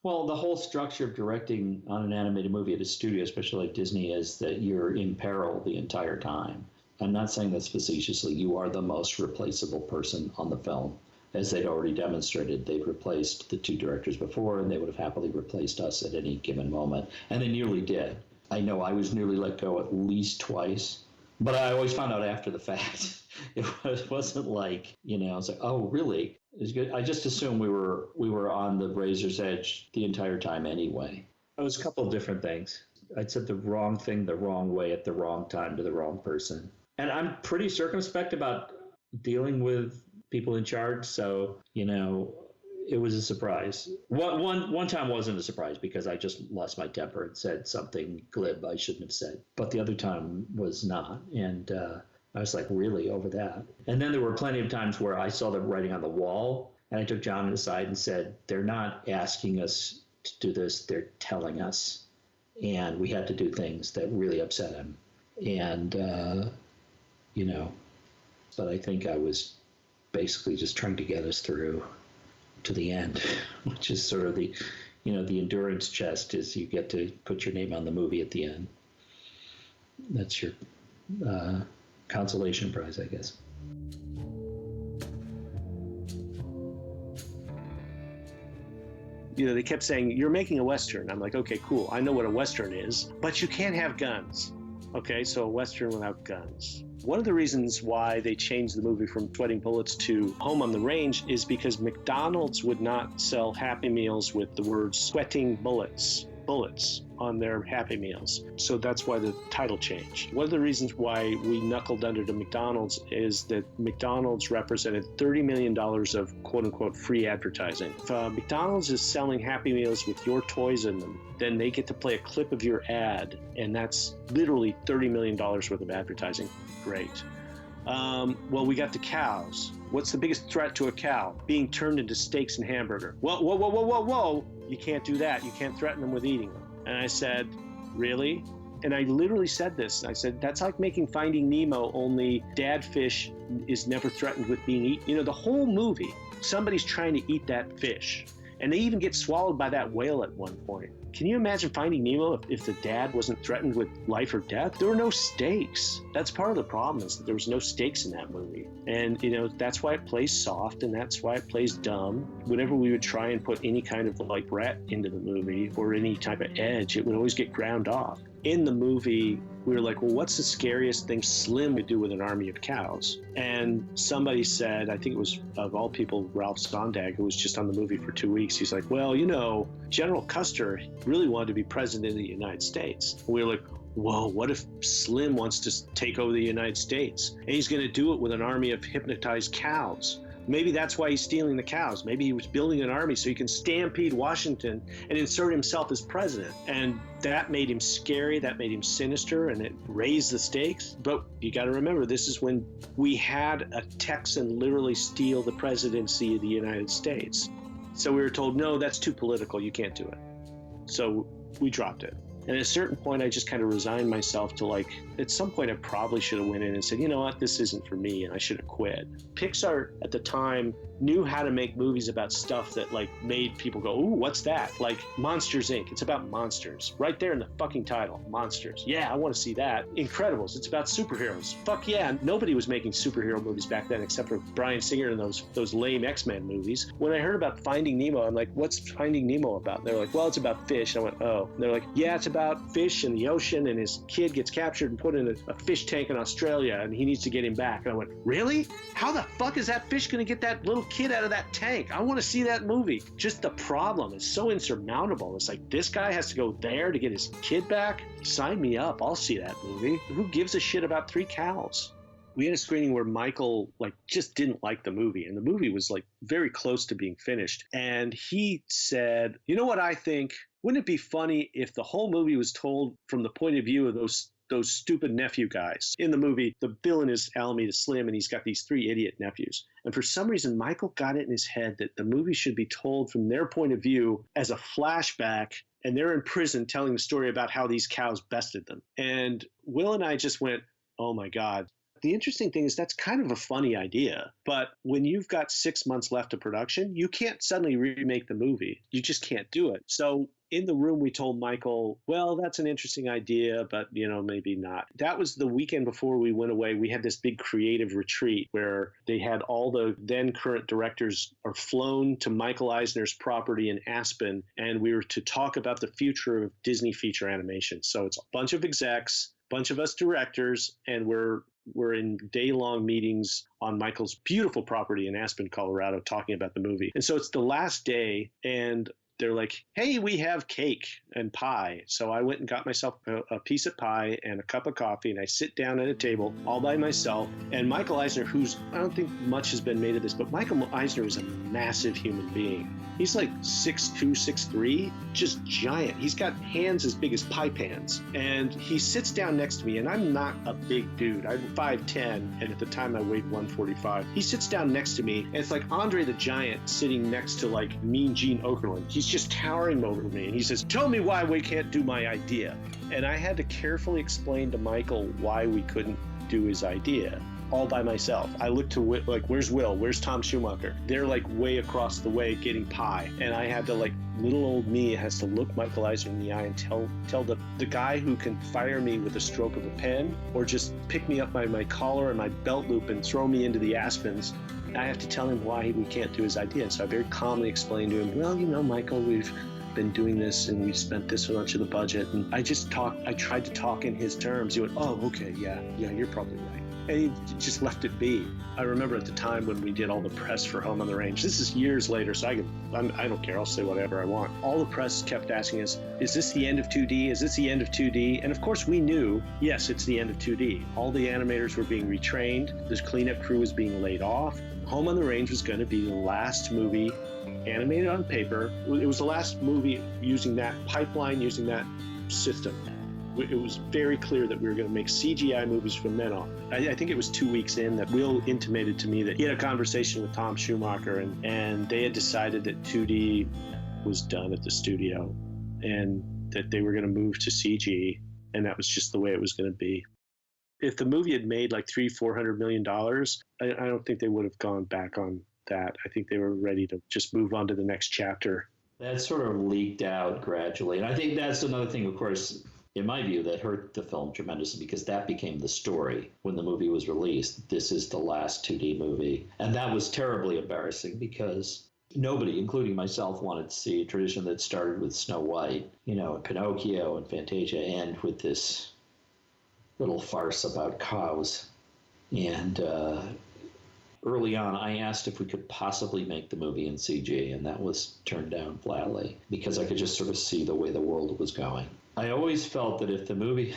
Well, the whole structure of directing on an animated movie at a studio, especially like Disney, is that you're in peril the entire time. I'm not saying that facetiously. You are the most replaceable person on the film. As they'd already demonstrated, they'd replaced the two directors before, and they would have happily replaced us at any given moment. And they nearly did. I know I was nearly let go at least twice, but I always found out after the fact. It wasn't like, you know, I was like, oh, really? It was good. I just assumed we were on the razor's edge the entire time anyway. It was a couple of different things. I'd said the wrong thing the wrong way at the wrong time to the wrong person. And I'm pretty circumspect about dealing with people in charge, so, you know, it was a surprise. One time wasn't a surprise because I just lost my temper and said something glib I shouldn't have said. But the other time was not, and I was like, really, over that? And then there were plenty of times where I saw the writing on the wall, and I took John aside and said, they're not asking us to do this, they're telling us. And we had to do things that really upset him. And, you know, but I think I was basically just trying to get us through to the end, which is sort of the, you know, the endurance chest is you get to put your name on the movie at the end. That's your consolation prize, I guess. You know, they kept saying, you're making a Western. I'm like, okay, cool. I know what a Western is, but you can't have guns. Okay, so a Western without guns. One of the reasons why they changed the movie from Sweating Bullets to Home on the Range is because McDonald's would not sell Happy Meals with the words sweating bullets on their Happy Meals. So that's why the title changed. One of the reasons why we knuckled under to McDonald's is that McDonald's represented $30 million of quote-unquote free advertising. If McDonald's is selling Happy Meals with your toys in them, then they get to play a clip of your ad, and that's literally $30 million worth of advertising. Great. Well, we got the cows. What's the biggest threat to a cow? Being turned into steaks and hamburger. Whoa. You can't do that. You can't threaten them with eating them. And I said, really? And I literally said this. I said, that's like making Finding Nemo, only Dad Fish is never threatened with being eaten. You know, the whole movie, somebody's trying to eat that fish. And they even get swallowed by that whale at one point. Can you imagine Finding Nemo if the dad wasn't threatened with life or death? There were no stakes. That's part of the problem, is that there was no stakes in that movie. And, you know, that's why it plays soft, and that's why it plays dumb. Whenever we would try and put any kind of like rat into the movie or any type of edge, it would always get ground off. In the movie, we were like, well, what's the scariest thing Slim would do with an army of cows? And somebody said, I think it was, of all people, Ralph Sondag, who was just on the movie for 2 weeks. He's like, well, you know, General Custer really wanted to be president of the United States. And we were like, whoa, what if Slim wants to take over the United States? And he's going to do it with an army of hypnotized cows. Maybe that's why he's stealing the cows. Maybe he was building an army so he can stampede Washington and insert himself as president. And that made him scary, that made him sinister, and it raised the stakes. But you got to remember, this is when we had a Texan literally steal the presidency of the United States. So we were told, no, that's too political, you can't do it. So we dropped it. And at a certain point, I just kind of resigned myself to like, at some point, I probably should have went in and said, you know what, this isn't for me, and I should have quit. Pixar at the time knew how to make movies about stuff that like made people go, ooh, what's that? Like Monsters, Inc. It's about monsters. Right there in the fucking title, Monsters. Yeah, I want to see that. Incredibles. It's about superheroes. Fuck yeah. Nobody was making superhero movies back then except for Bryan Singer and those lame X-Men movies. When I heard about Finding Nemo, I'm like, what's Finding Nemo about? And they're like, well, it's about fish. And I went, oh. And they're like, yeah, it's about fish in the ocean, and his kid gets captured and put in a fish tank in Australia, and he needs to get him back. And I went, really? How the fuck is that fish going to get that little kid out of that tank? I want to see that movie. Just the problem is so insurmountable. It's like, this guy has to go there to get his kid back? Sign me up. I'll see that movie. Who gives a shit about 3 cows? We had a screening where Michael like just didn't like the movie, and the movie was like very close to being finished. And he said, you know what I think? Wouldn't it be funny if the whole movie was told from the point of view of those stupid nephew guys? In the movie, the villain is Alameda Slim, and he's got these 3 idiot nephews. And for some reason, Michael got it in his head that the movie should be told from their point of view as a flashback, and they're in prison telling the story about how these cows bested them. And Will and I just went, oh my God. The interesting thing is that's kind of a funny idea, but when you've got 6 months left of production, you can't suddenly remake the movie. You just can't do it. So in the room, we told Michael, well, that's an interesting idea, but maybe not. That was the weekend before we went away. We had this big creative retreat where they had all the then current directors are flown to Michael Eisner's property in Aspen, and we were to talk about the future of Disney feature animation. So it's a bunch of execs, bunch of us directors, and we're in day-long meetings on Michael's beautiful property in Aspen, Colorado, talking about the movie. And so it's the last day, and they're like, hey, we have cake and pie. So I went and got myself a piece of pie and a cup of coffee, and I sit down at a table all by myself. And Michael Eisner, I don't think much has been made of this, but Michael Eisner is a massive human being. He's like 6'2", 6'3", just giant. He's got hands as big as pie pans. And he sits down next to me, and I'm not a big dude. I'm 5'10", and at the time I weighed 145. He sits down next to me, and it's like Andre the Giant sitting next to like Mean Gene Okerlund. He's just towering over me, and he says, tell me why we can't do my idea. And I had to carefully explain to Michael why we couldn't do his idea. All by myself. I looked to like, where's Will? Where's Tom Schumacher? They're like way across the way getting pie. And I had to like, little old me has to look Michael Eisner in the eye and tell the guy who can fire me with a stroke of a pen or just pick me up by my collar and my belt loop and throw me into the Aspens. I have to tell him why we can't do his idea. And so I very calmly explained to him, well, Michael, we've been doing this and we spent this much of the budget. And I tried to talk in his terms. He went, oh, okay, yeah, you're probably right. And he just left it be. I remember at the time when we did all the press for Home on the Range. This is years later, so I don't care. I'll say whatever I want. All the press kept asking us, is this the end of 2D? Is this the end of 2D? And of course we knew, yes, it's the end of 2D. All the animators were being retrained. This cleanup crew was being laid off. Home on the Range was going to be the last movie animated on paper. It was the last movie using that pipeline, using that system. It was very clear that we were going to make CGI movies from then on. I think it was 2 weeks in that Will intimated to me that he had a conversation with Tom Schumacher, and they had decided that 2D was done at the studio and that they were going to move to CG, and that was just the way it was going to be. If the movie had made like $300-400 million, I don't think they would have gone back on that. I think they were ready to just move on to the next chapter. That sort of leaked out gradually. And I think that's another thing, of course, in my view, that hurt the film tremendously because that became the story when the movie was released. This is the last 2D movie. And that was terribly embarrassing because nobody, including myself, wanted to see a tradition that started with Snow White, and Pinocchio and Fantasia, end with this little farce about cows. And early on, I asked if we could possibly make the movie in CG, and that was turned down flatly because I could just sort of see the way the world was going. I always felt that if the movie,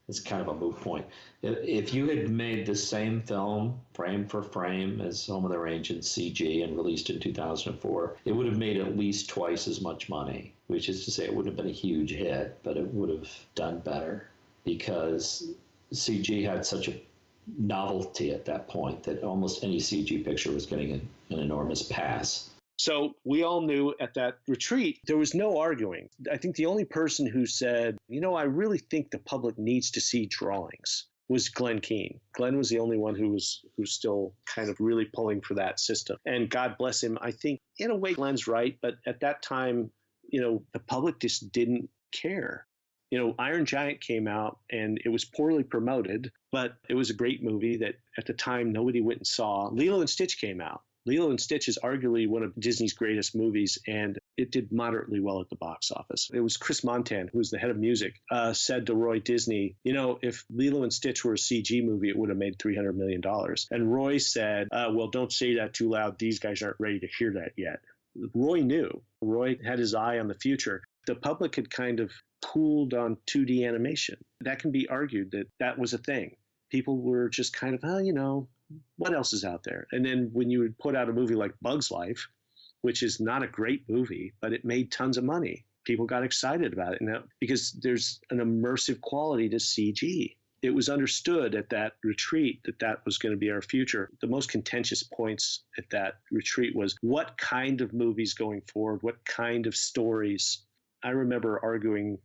it's kind of a moot point, if you had made the same film frame for frame as Home on the Range in CG and released in 2004, it would have made at least twice as much money, which is to say it wouldn't have been a huge hit, but it would have done better because CG had such a novelty at that point that almost any CG picture was getting an enormous pass. So we all knew at that retreat, there was no arguing. I think the only person who said, I really think the public needs to see drawings was Glenn Keane. Glenn was the only one who's still kind of really pulling for that system. And God bless him. I think in a way Glenn's right, but at that time, the public just didn't care. Iron Giant came out and it was poorly promoted, but it was a great movie that at the time nobody went and saw. Lilo and Stitch came out. Lilo and Stitch is arguably one of Disney's greatest movies, and it did moderately well at the box office. It was Chris Montan, who was the head of music, said to Roy Disney, if Lilo and Stitch were a CG movie, it would have made $300 million. And Roy said, well, don't say that too loud. These guys aren't ready to hear that yet. Roy knew. Roy had his eye on the future. The public had kind of cooled on 2D animation. That can be argued that that was a thing. People were just kind of, what else is out there? And then when you would put out a movie like Bug's Life, which is not a great movie, but it made tons of money, people got excited about it because there's an immersive quality to CG. It was understood at that retreat that was going to be our future. The most contentious points at that retreat was what kind of movies going forward, what kind of stories. I remember arguing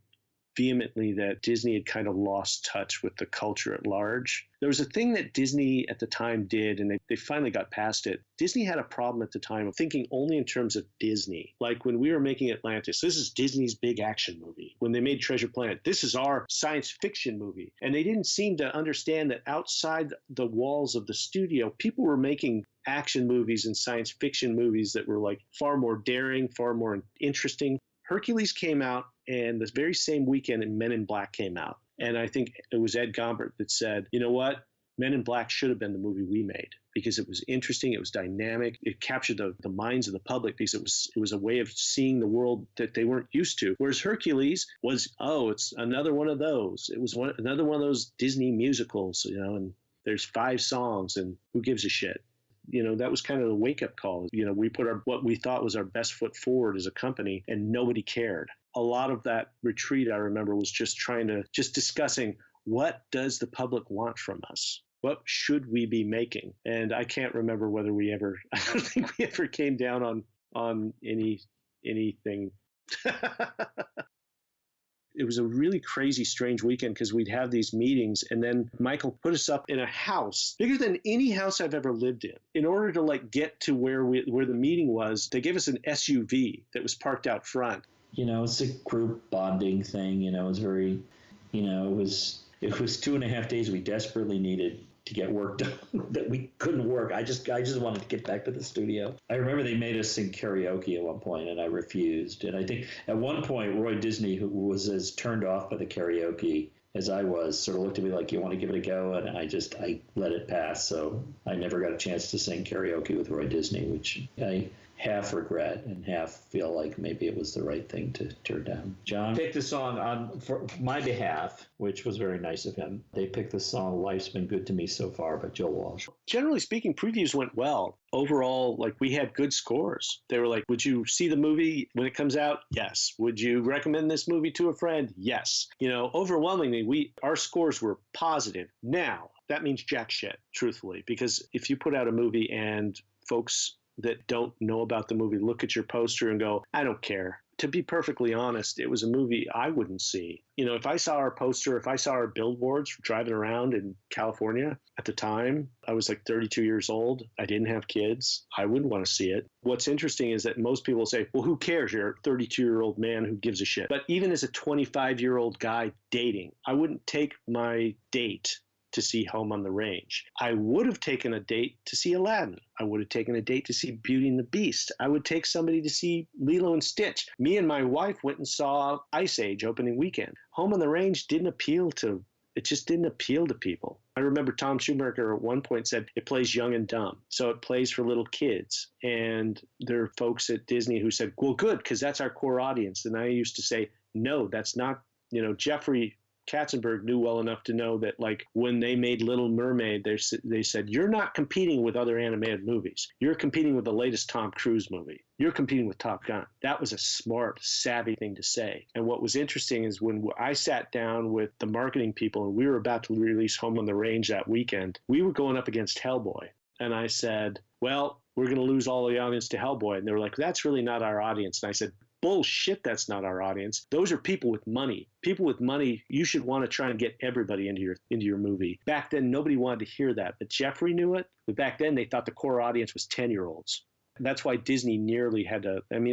vehemently that Disney had kind of lost touch with the culture at large. There was a thing that Disney at the time did, and they finally got past it. Disney had a problem at the time of thinking only in terms of Disney. Like when we were making Atlantis, this is Disney's big action movie. When they made Treasure Planet, this is our science fiction movie. And they didn't seem to understand that outside the walls of the studio, people were making action movies and science fiction movies that were like far more daring, far more interesting. Hercules came out, and the very same weekend Men in Black came out. And I think it was Ed Gombert that said, you know what? Men in Black should have been the movie we made because it was interesting, it was dynamic, it captured the minds of the public because it was a way of seeing the world that they weren't used to. Whereas Hercules was, it's another one of those. It was another one of those Disney musicals, and there's 5 songs, and who gives a shit? That was kind of the wake-up call. We put what we thought was our best foot forward as a company, and nobody cared. A lot of that retreat, I remember, was just discussing what does the public want from us? What should we be making? And I can't remember whether I don't think we ever came down on anything. It was a really crazy, strange weekend because we'd have these meetings, and then Michael put us up in a house bigger than any house I've ever lived in. In order to get to where the meeting was, they gave us an SUV that was parked out front. It's a group bonding thing. It was very, it was 2.5 days we desperately needed to get work done that we couldn't work. I just wanted to get back to the studio. I remember they made us sing karaoke at one point, and I refused. And I think at one point, Roy Disney, who was as turned off by the karaoke as I was, sort of looked at me like, you want to give it a go? And I let it pass. So I never got a chance to sing karaoke with Roy Disney, which I half regret and half feel like maybe it was the right thing to turn down. John picked the song for my behalf, which was very nice of him. They picked the song Life's Been Good to Me So Far by Joe Walsh. Generally speaking, previews went well. Overall, we had good scores. They were like, would you see the movie when it comes out? Yes. Would you recommend this movie to a friend? Yes. Overwhelmingly, our scores were positive. Now, that means jack shit, truthfully, because if you put out a movie and folks that don't know about the movie look at your poster and go, I don't care. To be perfectly honest, it was a movie I wouldn't see. If I saw our poster, if I saw our billboards driving around in California at the time, I was 32 years old. I didn't have kids. I wouldn't want to see it. What's interesting is that most people say, well, who cares? You're a 32-year-old man who gives a shit. But even as a 25-year-old guy dating, I wouldn't take my date to see Home on the Range. I would have taken a date to see Aladdin. I would have taken a date to see Beauty and the Beast. I would take somebody to see Lilo and Stitch. Me and my wife went and saw Ice Age opening weekend. Home on the Range didn't appeal to people. I remember Tom Schumacher at one point said it plays young and dumb. So it plays for little kids. And there are folks at Disney who said, well, good, because that's our core audience. And I used to say, no, that's not, Jeffrey Katzenberg knew well enough to know that when they made Little Mermaid, they said, you're not competing with other animated movies. You're competing with the latest Tom Cruise movie. You're competing with Top Gun. That was a smart, savvy thing to say. And what was interesting is when I sat down with the marketing people and we were about to release Home on the Range that weekend, we were going up against Hellboy. And I said, well, we're going to lose all the audience to Hellboy. And they were like, that's really not our audience. And I said, bullshit, that's not our audience. Those are people with money. People with money, you should want to try and get everybody into your movie. Back then, nobody wanted to hear that, but Jeffrey knew it. But back then, they thought the core audience was 10-year-olds. That's why Disney it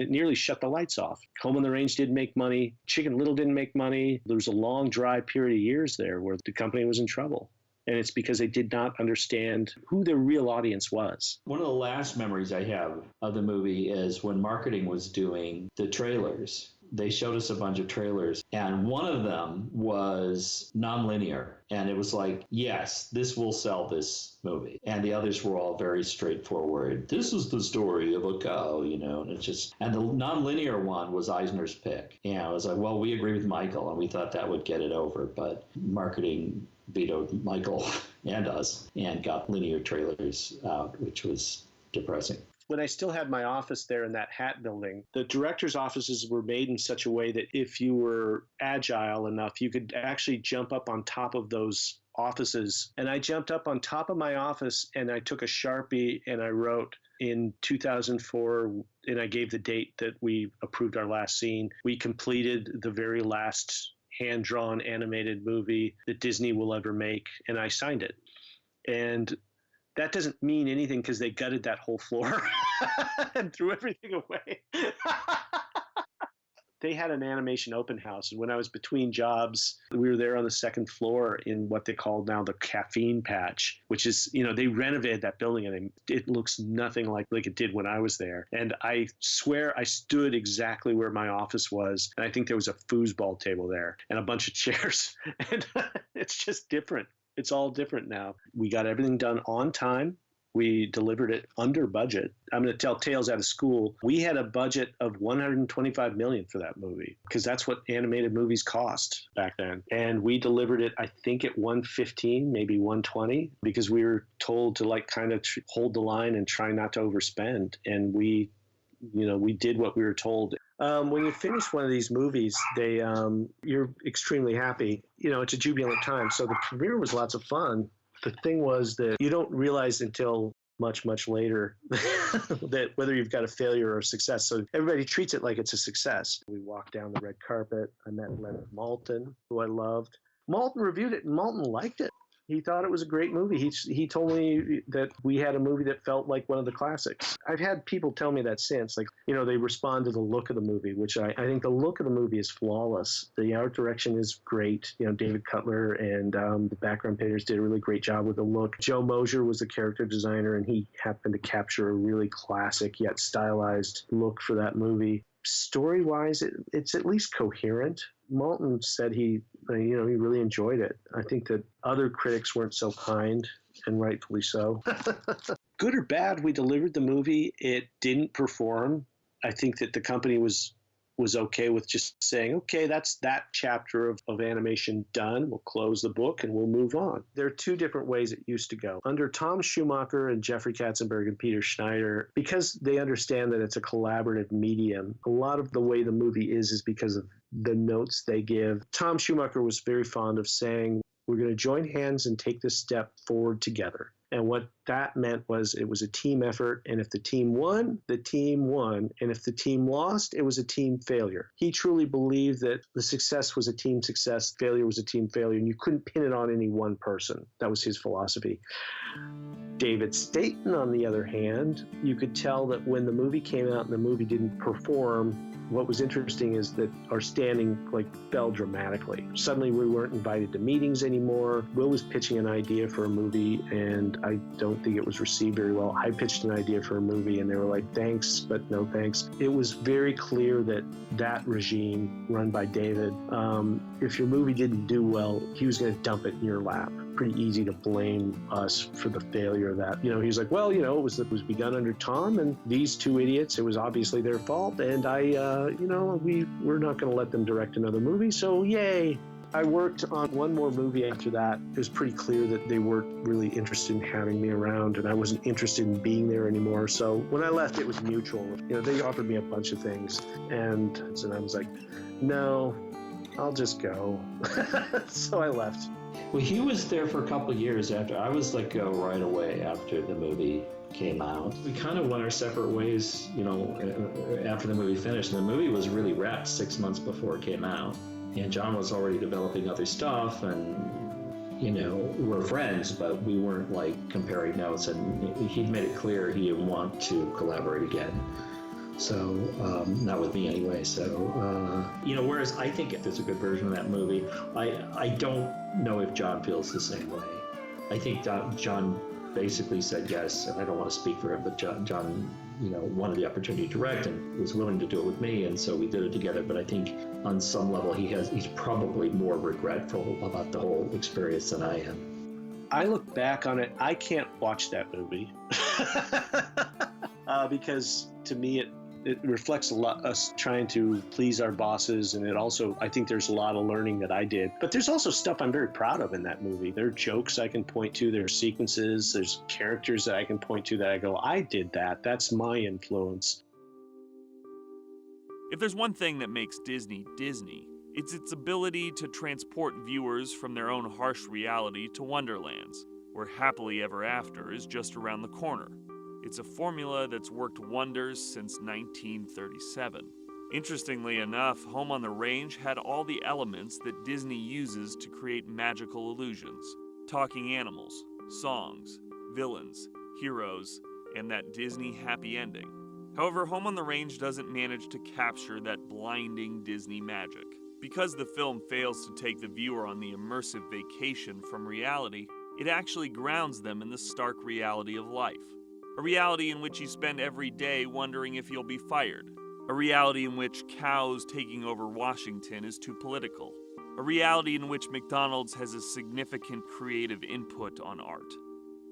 nearly shut the lights off. Home on the Range didn't make money. Chicken Little didn't make money. There was a long, dry period of years there where the company was in trouble. And it's because they did not understand who their real audience was. One of the last memories I have of the movie is when marketing was doing the trailers. They showed us a bunch of trailers, and one of them was nonlinear. And it was like, yes, this will sell this movie. And the others were all very straightforward. This is the story of a cow, and it's just, and the nonlinear one was Eisner's pick. And I was like, well, we agree with Michael, and we thought that would get it over. But marketing vetoed Michael and us and got linear trailers out, which was depressing. When I still had my office there in that hat building, the director's offices were made in such a way that if you were agile enough, you could actually jump up on top of those offices. And I jumped up on top of my office and I took a Sharpie and I wrote in 2004, and I gave the date that we approved our last scene. We completed the very last hand-drawn animated movie that Disney will ever make, and I signed it. And that doesn't mean anything because they gutted that whole floor and threw everything away. They had an animation open house. And when I was between jobs, we were there on the second floor in what they call now the caffeine patch, which is, they renovated that building and it looks nothing like it did when I was there. And I swear I stood exactly where my office was. And I think there was a foosball table there and a bunch of chairs. And it's just different. It's all different now. We got everything done on time. We delivered it under budget. I'm going to tell tales out of school. We had a budget of $125 million for that movie because that's what animated movies cost back then. And we delivered it, I think, at 115, maybe 120, because we were told to kind of hold the line and try not to overspend. And we did what we were told. When you finish one of these movies, you're extremely happy. It's a jubilant time. So the premiere was lots of fun. The thing was that you don't realize until much, much later that whether you've got a failure or a success. So everybody treats it like it's a success. We walked down the red carpet. I met Leonard Maltin, who I loved. Maltin reviewed it, and Maltin liked it. He thought it was a great movie. He told me that we had a movie that felt like one of the classics. I've had people tell me that since. They respond to the look of the movie, which I think the look of the movie is flawless. The art direction is great. David Cutler and the background painters did a really great job with the look. Joe Mosier was the character designer, and he happened to capture a really classic yet stylized look for that movie. Story-wise, it's at least coherent. Maltin said he really enjoyed it. I think that other critics weren't so kind, and rightfully so. Good or bad, we delivered the movie. It didn't perform. I think that the company was okay with just saying, okay, that's that chapter of animation done. We'll close the book and we'll move on. There are two different ways it used to go. Under Tom Schumacher and Jeffrey Katzenberg and Peter Schneider, because they understand that it's a collaborative medium, a lot of the way the movie is because of the notes they give. Tom Schumacher was very fond of saying, we're going to join hands and take this step forward together. And what that meant was it was a team effort. And if the team won, the team won. And if the team lost, it was a team failure. He truly believed that the success was a team success, failure was a team failure, and you couldn't pin it on any one person. That was his philosophy. David Staten, on the other hand, you could tell that when the movie came out and the movie didn't perform, what was interesting is that our standing fell dramatically. Suddenly we weren't invited to meetings anymore. Will was pitching an idea for a movie and I don't think it was received very well. I pitched an idea for a movie and they were like, thanks, but no thanks. It was very clear that that regime run by David, if your movie didn't do well, he was going to dump it in your lap. Pretty easy to blame us for the failure of that. He's like, well, it was begun under Tom and these two idiots, it was obviously their fault. And we're not going to let them direct another movie. So yay. I worked on one more movie after that. It was pretty clear that they weren't really interested in having me around and I wasn't interested in being there anymore. So when I left, it was mutual. They offered me a bunch of things and I was like, no, I'll just go. So I left. Well, he was there for a couple of years after. I was let go right away after the movie came out. We kind of went our separate ways, after the movie finished. And the movie was really wrapped 6 months before it came out. And John was already developing other stuff, and, we're friends, but we weren't like comparing notes. And he'd made it clear he didn't want to collaborate again. So, not with me anyway. So, whereas I think if there's a good version of that movie, I don't know if John feels the same way. I think John basically said yes, and I don't want to speak for him, but John, wanted the opportunity to direct and was willing to do it with me, and so we did it together. But I think on some level he's probably more regretful about the whole experience than I am. I look back on it, I can't watch that movie because to me it reflects a lot us trying to please our bosses, and it also, I think there's a lot of learning that I did. But there's also stuff I'm very proud of in that movie. There are jokes I can point to, there are sequences, there's characters that I can point to that I go, I did that, that's my influence. If there's one thing that makes Disney Disney, it's its ability to transport viewers from their own harsh reality to wonderlands, where happily ever after is just around the corner. It's a formula that's worked wonders since 1937. Interestingly enough, Home on the Range had all the elements that Disney uses to create magical illusions. Talking animals, songs, villains, heroes, and that Disney happy ending. However, Home on the Range doesn't manage to capture that blinding Disney magic. Because the film fails to take the viewer on the immersive vacation from reality, it actually grounds them in the stark reality of life. A reality in which you spend every day wondering if you'll be fired. A reality in which cows taking over Washington is too political. A reality in which McDonald's has a significant creative input on art.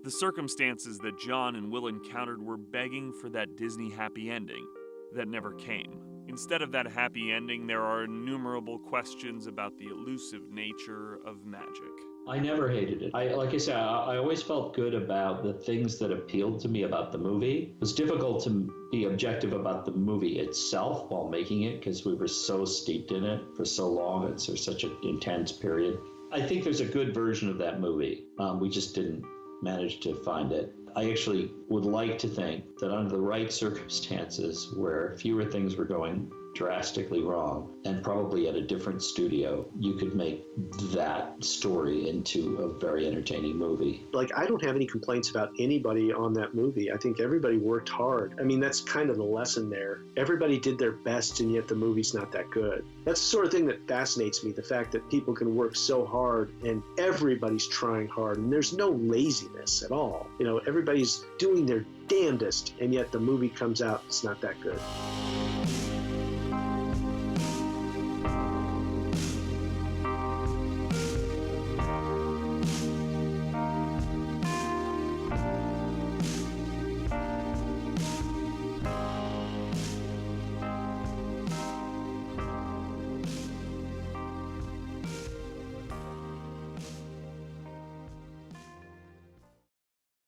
The circumstances that John and Will encountered were begging for that Disney happy ending that never came. Instead of that happy ending, there are innumerable questions about the elusive nature of magic. I never hated it. Like I said, I always felt good about the things that appealed to me about the movie. It was difficult to be objective about the movie itself while making it because we were so steeped in it for so long. It's such an intense period. I think there's a good version of that movie. We just didn't manage to find it. I actually would like to think that under the right circumstances where fewer things were going drastically wrong and probably at a different studio, you could make that story into a very entertaining movie. Like, I don't have any complaints about anybody on that movie. I think everybody worked hard. I mean, that's kind of the lesson there. Everybody did their best, and yet the movie's not that good. That's the sort of thing that fascinates me, the fact that people can work so hard and everybody's trying hard and there's no laziness at all. Everybody's doing their damnedest, and yet the movie comes out, it's not that good.